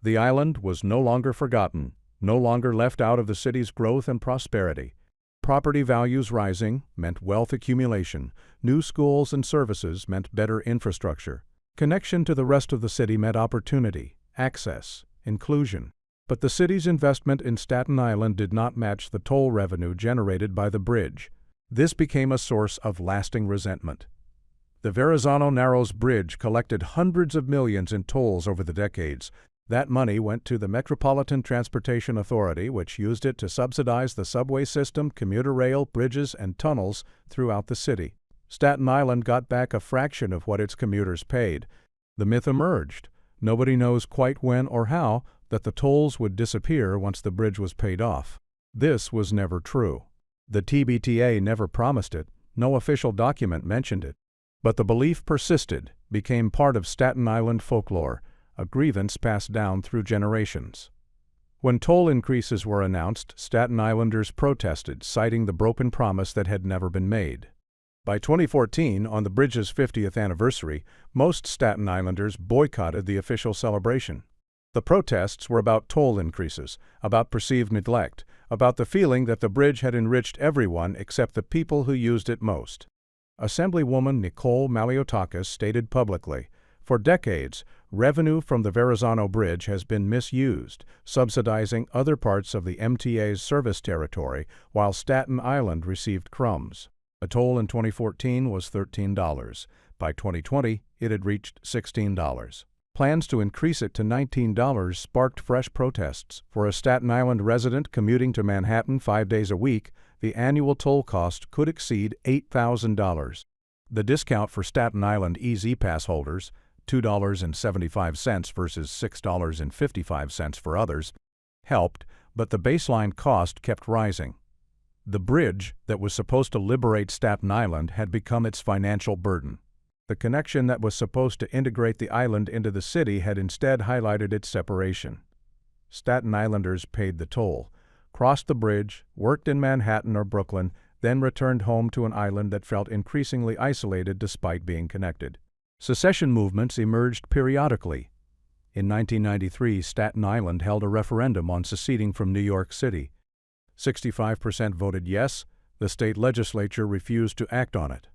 The island was no longer forgotten, no longer left out of the city's growth and prosperity. Property values rising meant wealth accumulation. New schools and services meant better infrastructure. Connection to the rest of the city meant opportunity, access, inclusion. But the city's investment in Staten Island did not match the toll revenue generated by the bridge. This became a source of lasting resentment. The Verrazano-Narrows Bridge collected hundreds of millions in tolls over the decades. That money went to the Metropolitan Transportation Authority, which used it to subsidize the subway system, commuter rail, bridges, and tunnels throughout the city. Staten Island got back a fraction of what its commuters paid. The myth emerged. Nobody knows quite when or how that the tolls would disappear once the bridge was paid off. This was never true. The TBTA never promised it. No official document mentioned it. But the belief persisted, became part of Staten Island folklore, a grievance passed down through generations. When toll increases were announced, Staten Islanders protested, citing the broken promise that had never been made. By 2014, on the bridge's 50th anniversary, most Staten Islanders boycotted the official celebration. The protests were about toll increases, about perceived neglect, about the feeling that the bridge had enriched everyone except the people who used it most. Assemblywoman Nicole Maliotakis stated publicly, "For decades, revenue from the Verrazano Bridge has been misused, subsidizing other parts of the MTA's service territory, while Staten Island received crumbs." A toll in 2014 was $13. By 2020, it had reached $16. Plans to increase it to $19 sparked fresh protests. For a Staten Island resident commuting to Manhattan 5 days a week, the annual toll cost could exceed $8,000. The discount for Staten Island EZ Pass holders, $2.75 versus $6.55 for others, helped, but the baseline cost kept rising. The bridge that was supposed to liberate Staten Island had become its financial burden. The connection that was supposed to integrate the island into the city had instead highlighted its separation. Staten Islanders paid the toll, crossed the bridge, worked in Manhattan or Brooklyn, then returned home to an island that felt increasingly isolated despite being connected. Secession movements emerged periodically. In 1993, Staten Island held a referendum on seceding from New York City. 65% voted yes. The state legislature refused to act on it.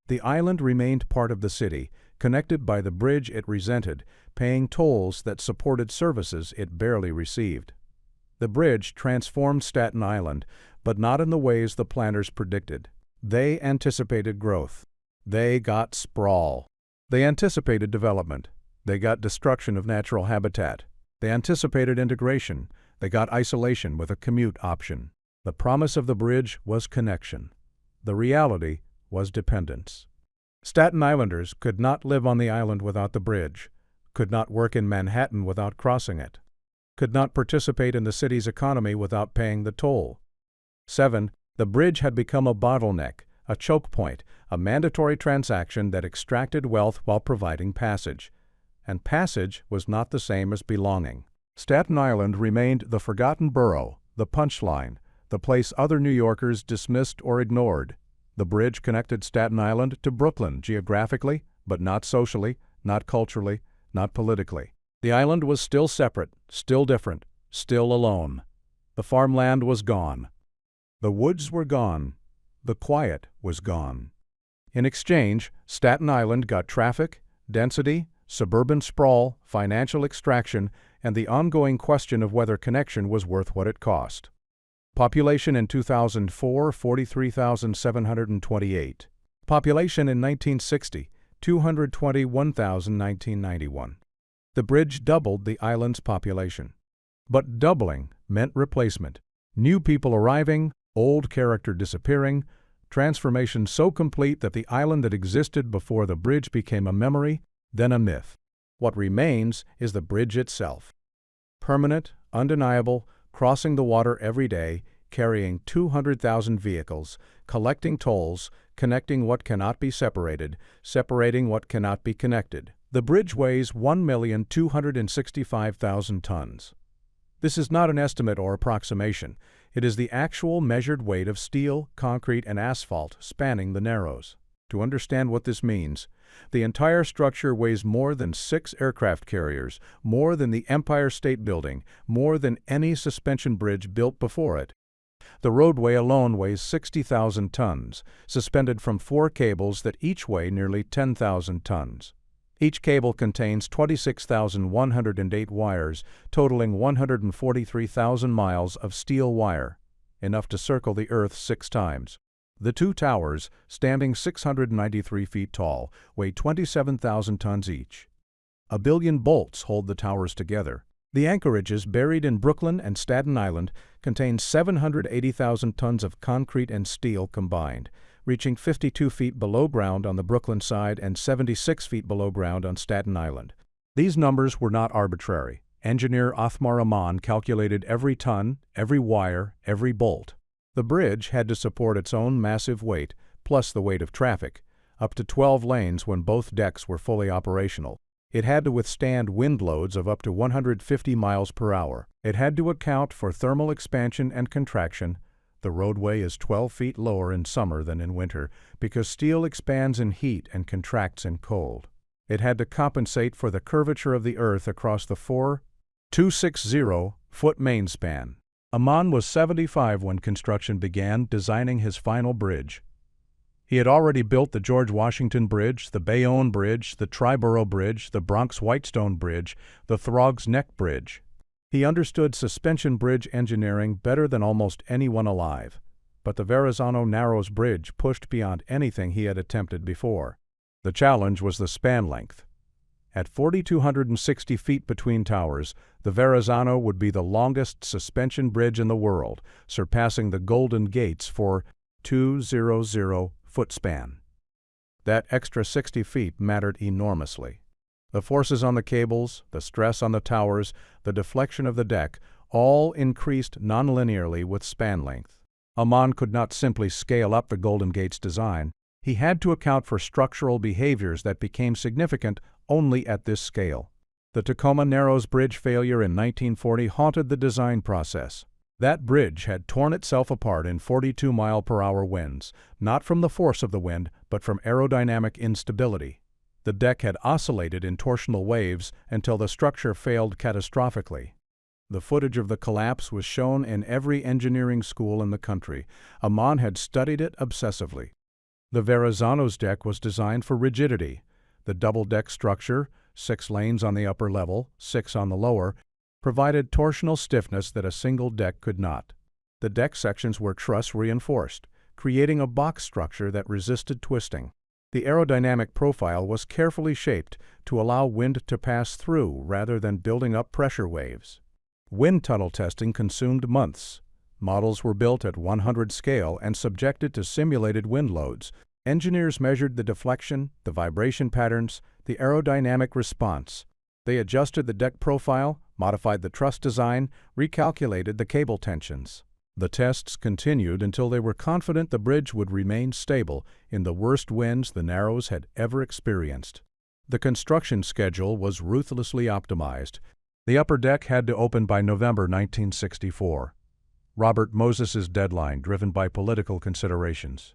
The island remained part of the city, connected by the bridge it resented, paying tolls that supported services it barely received. The bridge transformed Staten Island, but not in the ways the planners predicted. They anticipated growth. They got sprawl. They anticipated development. They got destruction of natural habitat. They anticipated integration. They got isolation with a commute option. The promise of the bridge was connection. The reality was dependence. Staten Islanders could not live on the island without the bridge, could not work in Manhattan without crossing it, could not participate in the city's economy without paying the toll. 7. The bridge had become a bottleneck, a choke point, a mandatory transaction that extracted wealth while providing passage. And passage was not the same as belonging. Staten Island remained the forgotten borough, the punchline, the place other New Yorkers dismissed or ignored. The bridge connected Staten Island to Brooklyn geographically, but not socially, not culturally, not politically. The island was still separate, still different, still alone. The farmland was gone. The woods were gone. The quiet was gone. In exchange, Staten Island got traffic, density, suburban sprawl, financial extraction, and the ongoing question of whether connection was worth what it cost. Population in 2004, 43,728. Population in 1960, 221,1991. The bridge doubled the island's population. But doubling meant replacement. New people arriving, old character disappearing, transformation so complete that the island that existed before the bridge became a memory, then a myth. What remains is the bridge itself. Permanent, undeniable, crossing the water every day, carrying 200,000 vehicles, collecting tolls, connecting what cannot be separated, separating what cannot be connected. The bridge weighs 1,265,000 tons. This is not an estimate or approximation. It is the actual measured weight of steel, concrete, and asphalt spanning the Narrows. To understand what this means, the entire structure weighs more than 6 aircraft carriers, more than the Empire State Building, more than any suspension bridge built before it. The roadway alone weighs 60,000 tons, suspended from 4 cables that each weigh nearly 10,000 tons. Each cable contains 26,108 wires, totaling 143,000 miles of steel wire, enough to circle the Earth 6 times. The 2 towers, standing 693 feet tall, weigh 27,000 tons each. 1 billion bolts hold the towers together. The anchorages buried in Brooklyn and Staten Island contain 780,000 tons of concrete and steel combined, reaching 52 feet below ground on the Brooklyn side and 76 feet below ground on Staten Island. These numbers were not arbitrary. Engineer Othmar Ammann calculated every ton, every wire, every bolt. The bridge had to support its own massive weight, plus the weight of traffic, up to 12 lanes when both decks were fully operational. It had to withstand wind loads of up to 150 miles per hour. It had to account for thermal expansion and contraction. The roadway is 12 feet lower in summer than in winter because steel expands in heat and contracts in cold. It had to compensate for the curvature of the Earth across the 4,260-foot main span. Ammann was 75 when construction began, designing his final bridge. He had already built the George Washington Bridge, the Bayonne Bridge, the Triborough Bridge, the Bronx Whitestone Bridge, the Throgs Neck Bridge. He understood suspension bridge engineering better than almost anyone alive, but the Verrazano-Narrows Bridge pushed beyond anything he had attempted before. The challenge was the span length. At 4,260 feet between towers, the Verrazzano would be the longest suspension bridge in the world, surpassing the Golden Gates for 200-foot span. That extra 60 feet mattered enormously. The forces on the cables, the stress on the towers, the deflection of the deck, all increased nonlinearly with span length. Amman could not simply scale up the Golden Gates design. He had to account for structural behaviors that became significant only at this scale. The Tacoma Narrows Bridge failure in 1940 haunted the design process. That bridge had torn itself apart in 42-mile-per-hour winds, not from the force of the wind, but from aerodynamic instability. The deck had oscillated in torsional waves until the structure failed catastrophically. The footage of the collapse was shown in every engineering school in the country. Amman had studied it obsessively. The Verrazzano's deck was designed for rigidity. The double-deck structure, 6 lanes on the upper level, 6 on the lower, provided torsional stiffness that a single deck could not. The deck sections were truss-reinforced, creating a box structure that resisted twisting. The aerodynamic profile was carefully shaped to allow wind to pass through rather than building up pressure waves. Wind tunnel testing consumed months. Models were built at 100 scale and subjected to simulated wind loads. Engineers measured the deflection, the vibration patterns, the aerodynamic response. They adjusted the deck profile, modified the truss design, recalculated the cable tensions. The tests continued until they were confident the bridge would remain stable in the worst winds the Narrows had ever experienced. The construction schedule was ruthlessly optimized. The upper deck had to open by November 1964. Robert Moses's deadline driven by political considerations.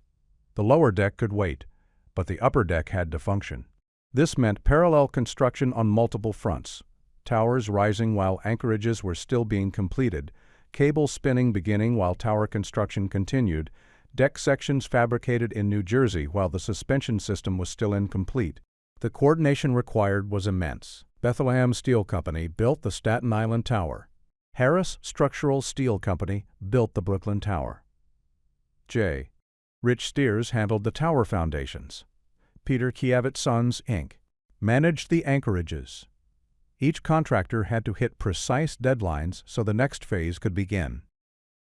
The lower deck could wait, but the upper deck had to function. This meant parallel construction on multiple fronts, towers rising while anchorages were still being completed, cable spinning beginning while tower construction continued, deck sections fabricated in New Jersey while the suspension system was still incomplete. The coordination required was immense. Bethlehem Steel Company built the Staten Island Tower. Harris Structural Steel Company built the Brooklyn Tower. J. Rich Steers handled the tower foundations. Peter Kievitz Sons, Inc. managed the anchorages. Each contractor had to hit precise deadlines so the next phase could begin.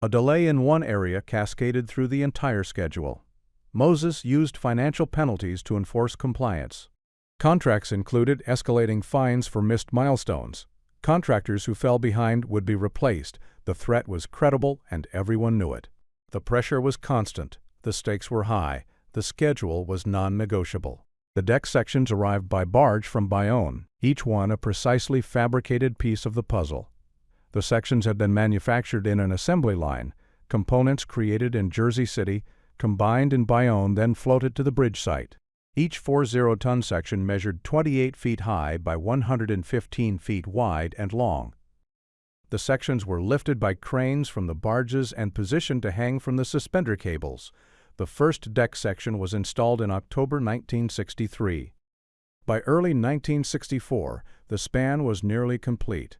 A delay in one area cascaded through the entire schedule. Moses used financial penalties to enforce compliance. Contracts included escalating fines for missed milestones. Contractors who fell behind would be replaced. The threat was credible and everyone knew it. The pressure was constant. The stakes were high. The schedule was non-negotiable. The deck sections arrived by barge from Bayonne, each one a precisely fabricated piece of the puzzle. The sections had been manufactured in an assembly line, components created in Jersey City, combined in Bayonne, then floated to the bridge site. Each 40-ton section measured 28 feet high by 115 feet wide and long. The sections were lifted by cranes from the barges and positioned to hang from the suspender cables. The first deck section was installed in October 1963. By early 1964, the span was nearly complete.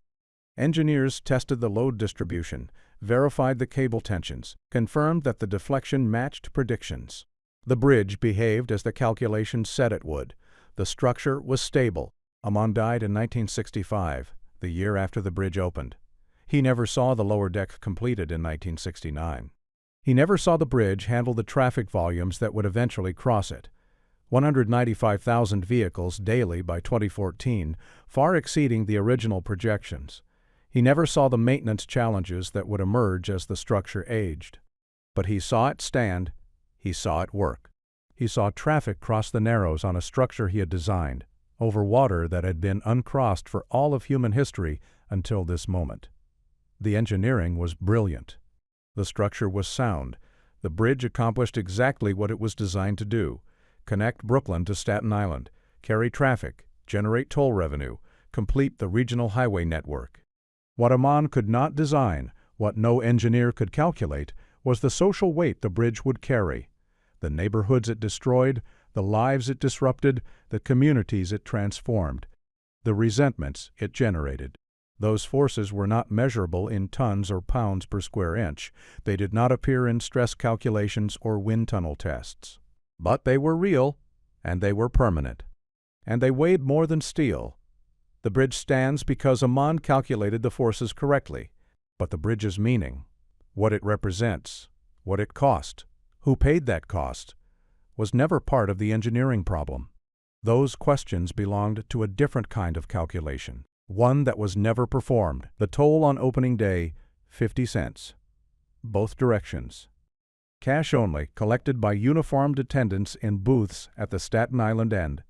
Engineers tested the load distribution, verified the cable tensions, confirmed that the deflection matched predictions. The bridge behaved as the calculations said it would. The structure was stable. Amman died in 1965, the year after the bridge opened. He never saw the lower deck completed in 1969. He never saw the bridge handle the traffic volumes that would eventually cross it. 195,000 vehicles daily by 2014, far exceeding the original projections. He never saw the maintenance challenges that would emerge as the structure aged. But he saw it stand. He saw it work. He saw traffic cross the Narrows on a structure he had designed, over water that had been uncrossed for all of human history until this moment. The engineering was brilliant. The structure was sound. The bridge accomplished exactly what it was designed to do: connect Brooklyn to Staten Island, carry traffic, generate toll revenue, complete the regional highway network. What Amman could not design, what no engineer could calculate, was the social weight the bridge would carry. the neighborhoods it destroyed, the lives it disrupted, the communities it transformed, the resentments it generated. Those forces were not measurable in tons or pounds per square inch. They did not appear in stress calculations or wind tunnel tests. But they were real, and they were permanent. And they weighed more than steel. The bridge stands because Amman calculated the forces correctly. But the bridge's meaning, what it represents, what it cost, who paid that cost, was never part of the engineering problem. Those questions belonged to a different kind of calculation, one that was never performed. The toll on opening day, 50 cents. Both directions. Cash only, collected by uniformed attendants in booths at the Staten Island end.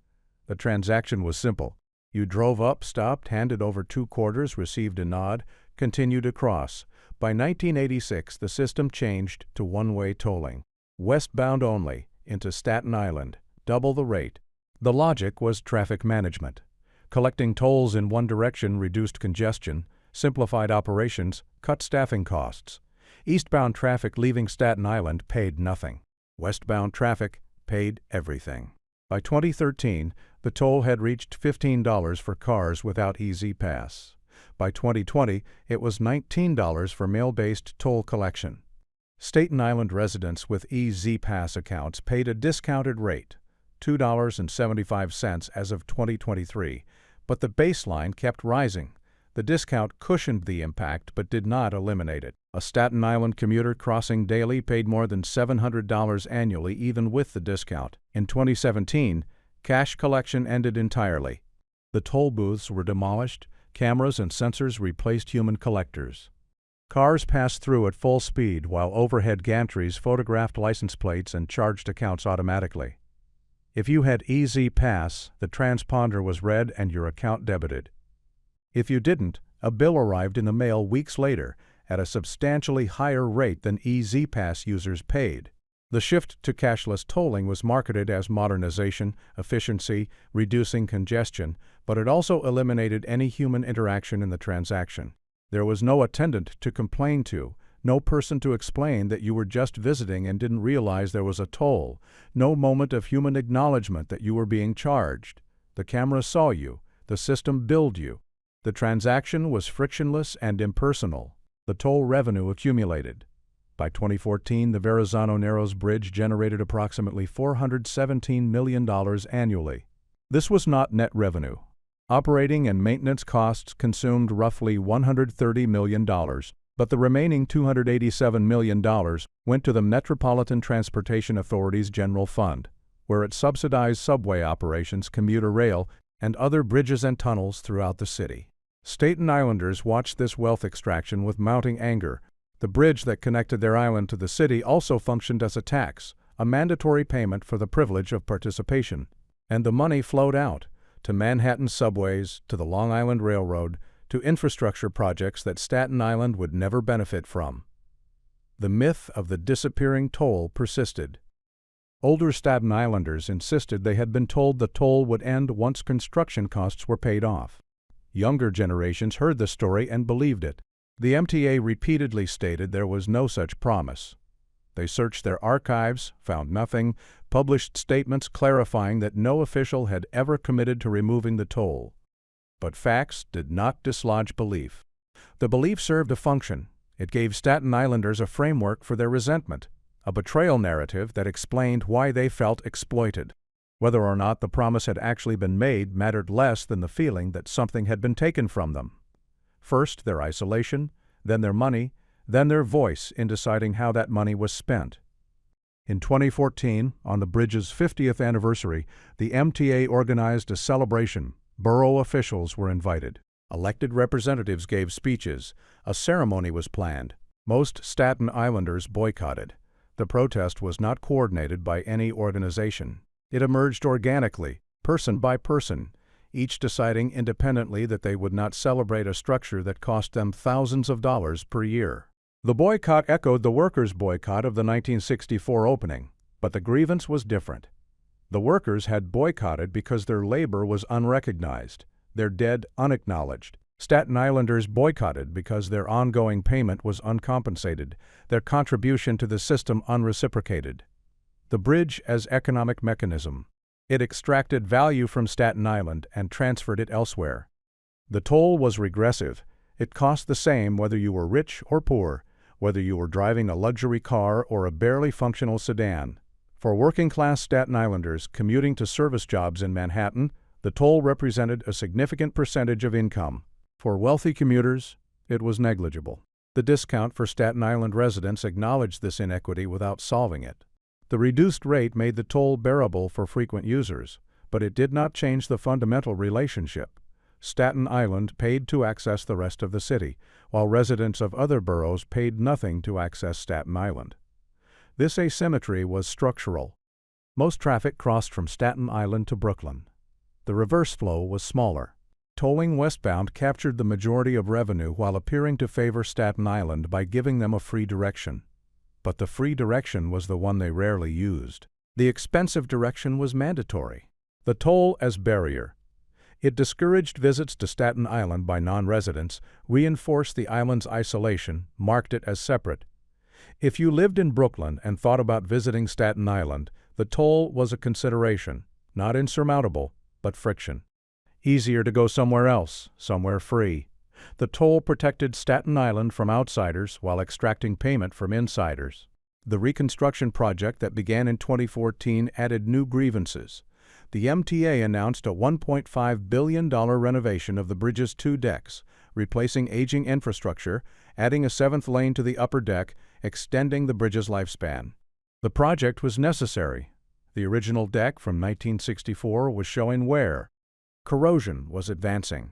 The transaction was simple. You drove up, stopped, handed over 2 quarters, received a nod, continued across. By 1986, the system changed to one-way tolling. Westbound only, into Staten Island, double the rate. The logic was traffic management. Collecting tolls in one direction reduced congestion, simplified operations, cut staffing costs. Eastbound traffic leaving Staten Island paid nothing. Westbound traffic paid everything. By 2013, the toll had reached $15 for cars without EZ-Pass. By 2020, it was $19 for mail-based toll collection. Staten Island residents with EZ-Pass accounts paid a discounted rate, $2.75 as of 2023, but the baseline kept rising. The discount cushioned the impact but did not eliminate it. A Staten Island commuter crossing daily paid more than $700 annually even with the discount. In 2017, cash collection ended entirely. The toll booths were demolished, cameras and sensors replaced human collectors. Cars passed through at full speed while overhead gantries photographed license plates and charged accounts automatically. If you had EZ-Pass, the transponder was read and your account debited. If you didn't, a bill arrived in the mail weeks later at a substantially higher rate than EZ-Pass users paid. The shift to cashless tolling was marketed as modernization, efficiency, reducing congestion, but it also eliminated any human interaction in the transaction. There was no attendant to complain to, no person to explain that you were just visiting and didn't realize there was a toll, no moment of human acknowledgement that you were being charged. The camera saw you, the system billed you. The transaction was frictionless and impersonal. The toll revenue accumulated. By 2014, the Verrazano-Narrows Bridge generated approximately $417 million annually. This was not net revenue. Operating and maintenance costs consumed roughly $130 million, but the remaining $287 million went to the Metropolitan Transportation Authority's General Fund, where it subsidized subway operations, commuter rail, and other bridges and tunnels throughout the city. Staten Islanders watched this wealth extraction with mounting anger. The bridge that connected their island to the city also functioned as a tax, a mandatory payment for the privilege of participation. And the money flowed out, to Manhattan subways, to the Long Island Railroad, to infrastructure projects that Staten Island would never benefit from. The myth of the disappearing toll persisted. Older Staten Islanders insisted they had been told the toll would end once construction costs were paid off. Younger generations heard the story and believed it. The MTA repeatedly stated there was no such promise. They searched their archives, found nothing, published statements clarifying that no official had ever committed to removing the toll. But facts did not dislodge belief. The belief served a function. It gave Staten Islanders a framework for their resentment, a betrayal narrative that explained why they felt exploited. Whether or not the promise had actually been made mattered less than the feeling that something had been taken from them. First their isolation, then their money, then their voice in deciding how that money was spent. In 2014, on the bridge's 50th anniversary, the MTA organized a celebration. Borough officials were invited. Elected representatives gave speeches. A ceremony was planned. Most Staten Islanders boycotted. The protest was not coordinated by any organization. It emerged organically, person by person, each deciding independently that they would not celebrate a structure that cost them thousands of dollars per year. The boycott echoed the workers' boycott of the 1964 opening, but the grievance was different. The workers had boycotted because their labor was unrecognized, their dead unacknowledged. Staten Islanders boycotted because their ongoing payment was uncompensated, their contribution to the system unreciprocated. The bridge as economic mechanism. It extracted value from Staten Island and transferred it elsewhere. The toll was regressive. It cost the same whether you were rich or poor, whether you were driving a luxury car or a barely functional sedan. For working-class Staten Islanders commuting to service jobs in Manhattan, the toll represented a significant percentage of income. For wealthy commuters, it was negligible. The discount for Staten Island residents acknowledged this inequity without solving it. The reduced rate made the toll bearable for frequent users, but it did not change the fundamental relationship. Staten Island paid to access the rest of the city, while residents of other boroughs paid nothing to access Staten Island. This asymmetry was structural. Most traffic crossed from Staten Island to Brooklyn. The reverse flow was smaller. Tolling westbound captured the majority of revenue while appearing to favor Staten Island by giving them a free direction. But the free direction was the one they rarely used. The expensive direction was mandatory. The toll as barrier. It discouraged visits to Staten Island by non-residents, reinforced the island's isolation, marked it as separate. If you lived in Brooklyn and thought about visiting Staten Island, the toll was a consideration, not insurmountable, but friction. Easier to go somewhere else, somewhere free. The toll protected Staten Island from outsiders while extracting payment from insiders. The reconstruction project that began in 2014 added new grievances. The MTA announced a $1.5 billion renovation of the bridge's 2 decks, replacing aging infrastructure, adding a 7th lane to the upper deck, extending the bridge's lifespan. The project was necessary. The original deck from 1964 was showing wear. Corrosion was advancing.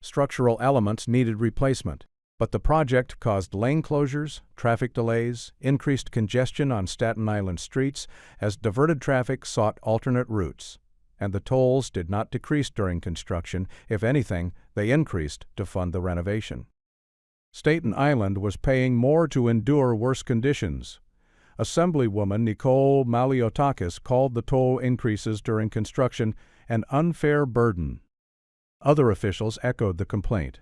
Structural elements needed replacement, but the project caused lane closures, traffic delays, increased congestion on Staten Island streets as diverted traffic sought alternate routes. And the tolls did not decrease during construction. If anything, they increased to fund the renovation. Staten Island was paying more to endure worse conditions. Assemblywoman Nicole Maliotakis called the toll increases during construction an unfair burden. Other officials echoed the complaint.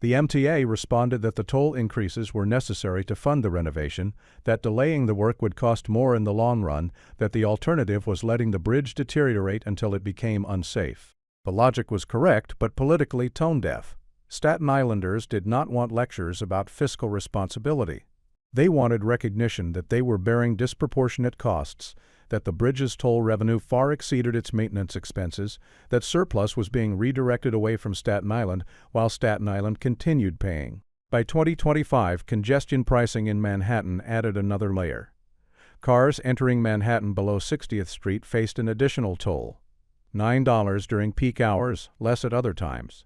The MTA responded that the toll increases were necessary to fund the renovation, that delaying the work would cost more in the long run, that the alternative was letting the bridge deteriorate until it became unsafe. The logic was correct, but politically tone-deaf. Staten Islanders did not want lectures about fiscal responsibility. They wanted recognition that they were bearing disproportionate costs, that the bridge's toll revenue far exceeded its maintenance expenses, that surplus was being redirected away from Staten Island while Staten Island continued paying. By 2025, congestion pricing in Manhattan added another layer. Cars entering Manhattan below 60th Street faced an additional toll, $9 during peak hours, less at other times.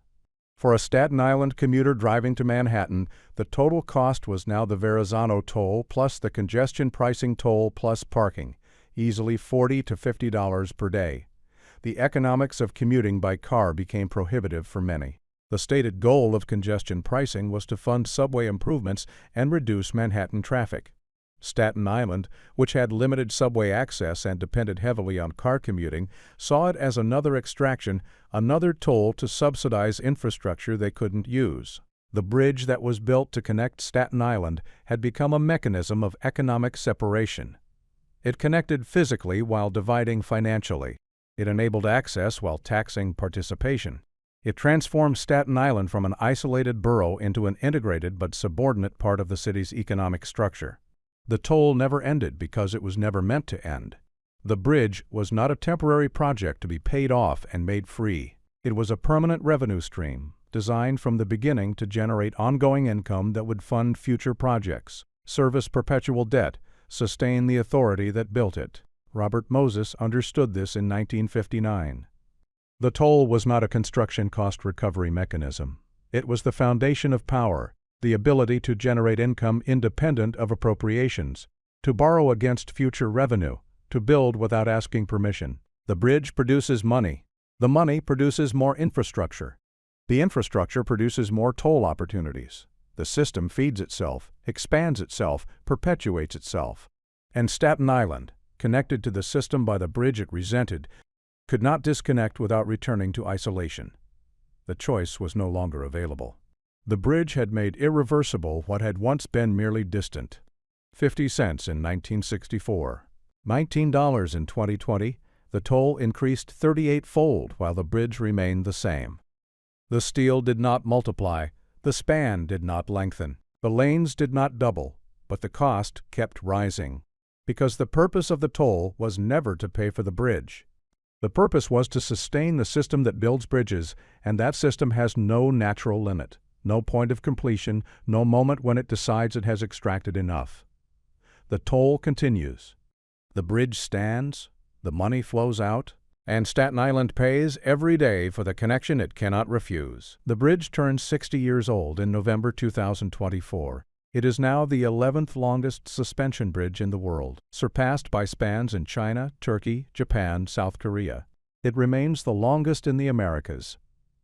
For a Staten Island commuter driving to Manhattan, the total cost was now the Verrazano toll plus the congestion pricing toll plus parking, easily $40 to $50 per day. The economics of commuting by car became prohibitive for many. The stated goal of congestion pricing was to fund subway improvements and reduce Manhattan traffic. Staten Island, which had limited subway access and depended heavily on car commuting, saw it as another extraction, another toll to subsidize infrastructure they couldn't use. The bridge that was built to connect Staten Island had become a mechanism of economic separation. It connected physically while dividing financially. It enabled access while taxing participation. It transformed Staten Island from an isolated borough into an integrated but subordinate part of the city's economic structure. The toll never ended because it was never meant to end. The bridge was not a temporary project to be paid off and made free. It was a permanent revenue stream, designed from the beginning to generate ongoing income that would fund future projects, service perpetual debt, sustain the authority that built it. Robert Moses understood this in 1959. The toll was not a construction cost recovery mechanism. It was the foundation of power, the ability to generate income independent of appropriations, to borrow against future revenue, to build without asking permission. The bridge produces money. The money produces more infrastructure. The infrastructure produces more toll opportunities. The system feeds itself, expands itself, perpetuates itself. And Staten Island, connected to the system by the bridge it resented, could not disconnect without returning to isolation. The choice was no longer available. The bridge had made irreversible what had once been merely distant. 50 cents in 1964. $19 in 2020, the toll increased 38-fold while the bridge remained the same. The steel did not multiply, the span did not lengthen, the lanes did not double, but the cost kept rising. Because the purpose of the toll was never to pay for the bridge. The purpose was to sustain the system that builds bridges, and that system has no natural limit, no point of completion, no moment when it decides it has extracted enough. The toll continues. The bridge stands, the money flows out, and Staten Island pays every day for the connection it cannot refuse. The bridge turns 60 years old in November 2024. It is now the 11th longest suspension bridge in the world, surpassed by spans in China, Turkey, Japan, South Korea. It remains the longest in the Americas.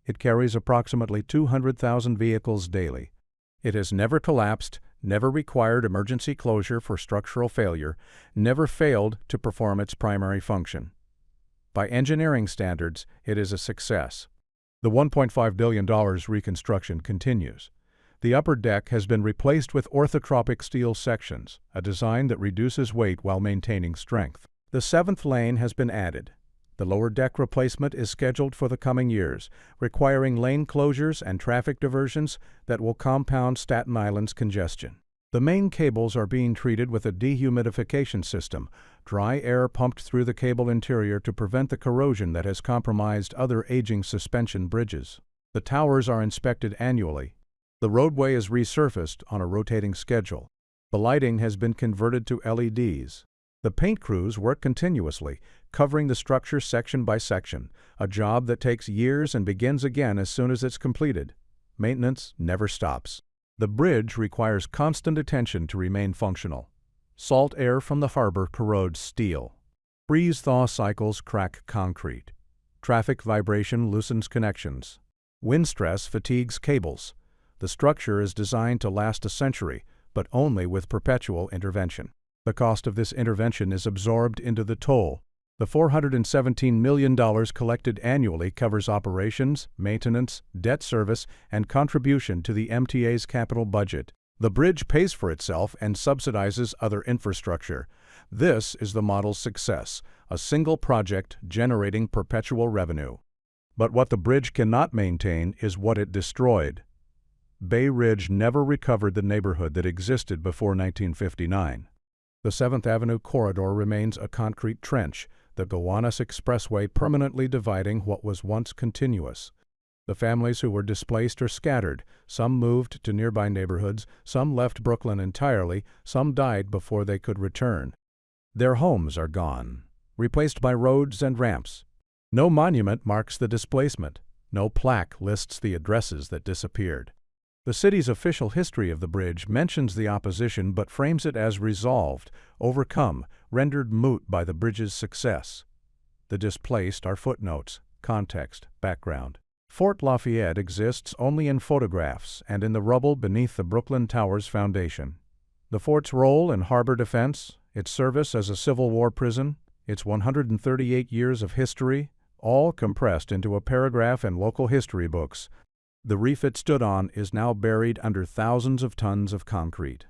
It carries approximately 200,000 vehicles daily. It has never collapsed, never required emergency closure for structural failure, never failed to perform its primary function. By engineering standards, it is a success. The $1.5 billion reconstruction continues. The upper deck has been replaced with orthotropic steel sections, a design that reduces weight while maintaining strength. The 7th lane has been added. The lower deck replacement is scheduled for the coming years, requiring lane closures and traffic diversions that will compound Staten Island's congestion. The main cables are being treated with a dehumidification system, dry air pumped through the cable interior to prevent the corrosion that has compromised other aging suspension bridges. The towers are inspected annually. The roadway is resurfaced on a rotating schedule. The lighting has been converted to LEDs. The paint crews work continuously, covering the structure section by section, a job that takes years and begins again as soon as it's completed. Maintenance never stops. The bridge requires constant attention to remain functional. Salt air from the harbor corrodes steel. Freeze-thaw cycles crack concrete. Traffic vibration loosens connections. Wind stress fatigues cables. The structure is designed to last a century, but only with perpetual intervention. The cost of this intervention is absorbed into the toll. The $417 million collected annually covers operations, maintenance, debt service, and contribution to the MTA's capital budget. The bridge pays for itself and subsidizes other infrastructure. This is the model's success, a single project generating perpetual revenue. But what the bridge cannot maintain is what it destroyed. Bay Ridge never recovered the neighborhood that existed before 1959. The 7th Avenue corridor remains a concrete trench, the Gowanus Expressway permanently dividing what was once continuous. The families who were displaced are scattered. Some moved to nearby neighborhoods, some left Brooklyn entirely, some died before they could return. Their homes are gone, replaced by roads and ramps. No monument marks the displacement. No plaque lists the addresses that disappeared. The city's official history of the bridge mentions the opposition but frames it as resolved, overcome, rendered moot by the bridge's success. The displaced are footnotes, context, background. Fort Lafayette exists only in photographs and in the rubble beneath the Brooklyn Tower's foundation. The fort's role in harbor defense, its service as a Civil War prison, its 138 years of history, all compressed into a paragraph in local history books. The reef it stood on is now buried under thousands of tons of concrete.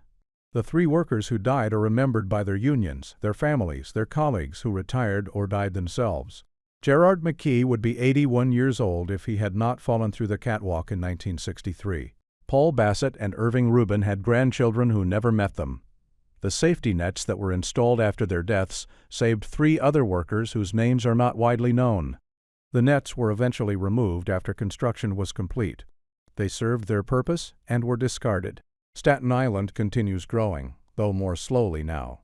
The 3 workers who died are remembered by their unions, their families, their colleagues who retired or died themselves. Gerard McKee would be 81 years old if he had not fallen through the catwalk in 1963. Paul Bassett and Irving Rubin had grandchildren who never met them. The safety nets that were installed after their deaths saved 3 other workers whose names are not widely known. The nets were eventually removed after construction was complete. They served their purpose and were discarded. Staten Island continues growing, though more slowly now.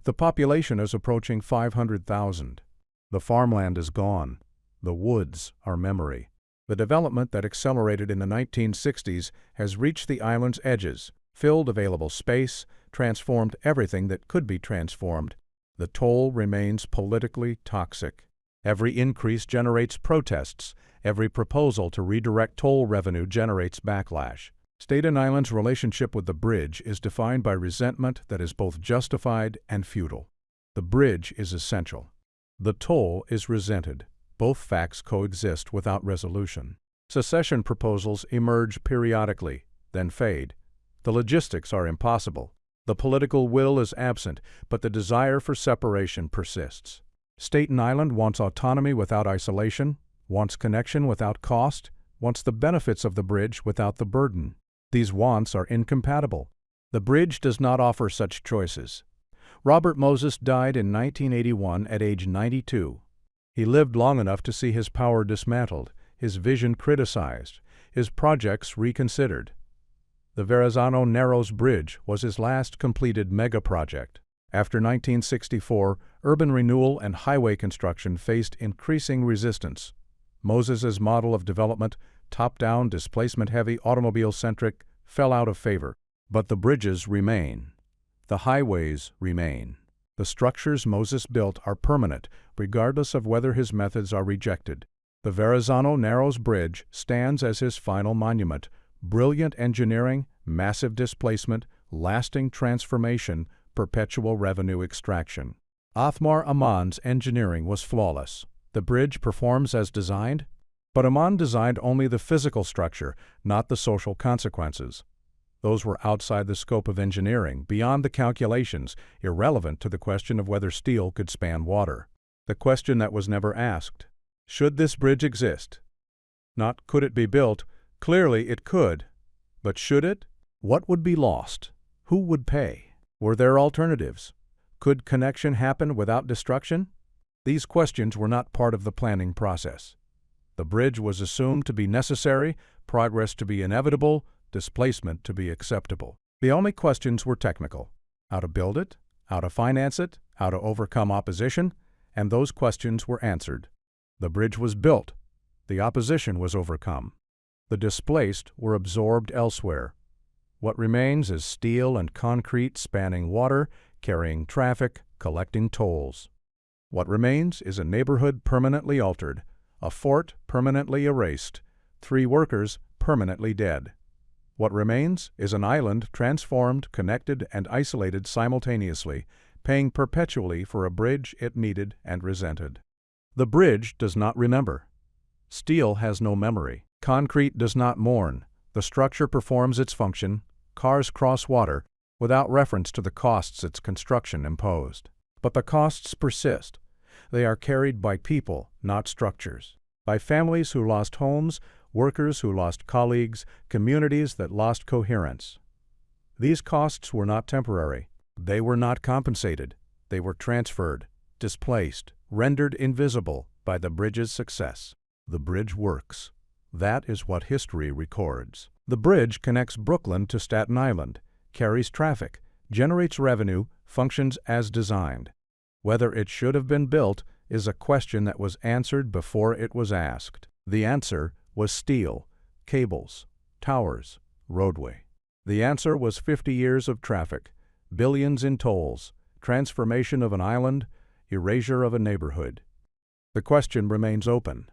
The population is approaching 500,000. The farmland is gone. The woods are memory. The development that accelerated in the 1960s has reached the island's edges, filled available space, transformed everything that could be transformed. The toll remains politically toxic. Every increase generates protests. Every proposal to redirect toll revenue generates backlash. Staten Island's relationship with the bridge is defined by resentment that is both justified and futile. The bridge is essential. The toll is resented. Both facts coexist without resolution. Secession proposals emerge periodically, then fade. The logistics are impossible. The political will is absent, but the desire for separation persists. Staten Island wants autonomy without isolation, wants connection without cost, wants the benefits of the bridge without the burden. These wants are incompatible. The bridge does not offer such choices. Robert Moses died in 1981 at age 92. He lived long enough to see his power dismantled, his vision criticized, his projects reconsidered. The Verrazzano-Narrows Bridge was his last completed mega-project. After 1964, urban renewal and highway construction faced increasing resistance. Moses's model of development, top-down, displacement-heavy, automobile-centric, fell out of favor. But the bridges remain. The highways remain. The structures Moses built are permanent, regardless of whether his methods are rejected. The Verrazzano-Narrows Bridge stands as his final monument. Brilliant engineering, massive displacement, lasting transformation, perpetual revenue extraction. Othmar Amman's engineering was flawless. The bridge performs as designed, but Amman designed only the physical structure, not the social consequences. Those were outside the scope of engineering, beyond the calculations, irrelevant to the question of whether steel could span water. The question that was never asked: should this bridge exist? Not could it be built? Clearly it could. But should it? What would be lost? Who would pay? Were there alternatives? Could connection happen without destruction? These questions were not part of the planning process. The bridge was assumed to be necessary, progress to be inevitable, displacement to be acceptable. The only questions were technical: how to build it, how to finance it, how to overcome opposition, and those questions were answered. The bridge was built. The opposition was overcome. The displaced were absorbed elsewhere. What remains is steel and concrete spanning water, carrying traffic, collecting tolls. What remains is a neighborhood permanently altered, a fort permanently erased, 3 workers permanently dead. What remains is an island transformed, connected, and isolated simultaneously, paying perpetually for a bridge it needed and resented. The bridge does not remember. Steel has no memory. Concrete does not mourn. The structure performs its function. Cars cross water without reference to the costs its construction imposed. But the costs persist. They are carried by people, not structures. By families who lost homes, workers who lost colleagues, communities that lost coherence. These costs were not temporary. They were not compensated. They were transferred, displaced, rendered invisible by the bridge's success. The bridge works. That is what history records. The bridge connects Brooklyn to Staten Island, carries traffic, generates revenue, functions as designed. Whether it should have been built is a question that was answered before it was asked. The answer was steel, cables, towers, roadway. The answer was 50 years of traffic, billions in tolls, transformation of an island, erasure of a neighborhood. The question remains open.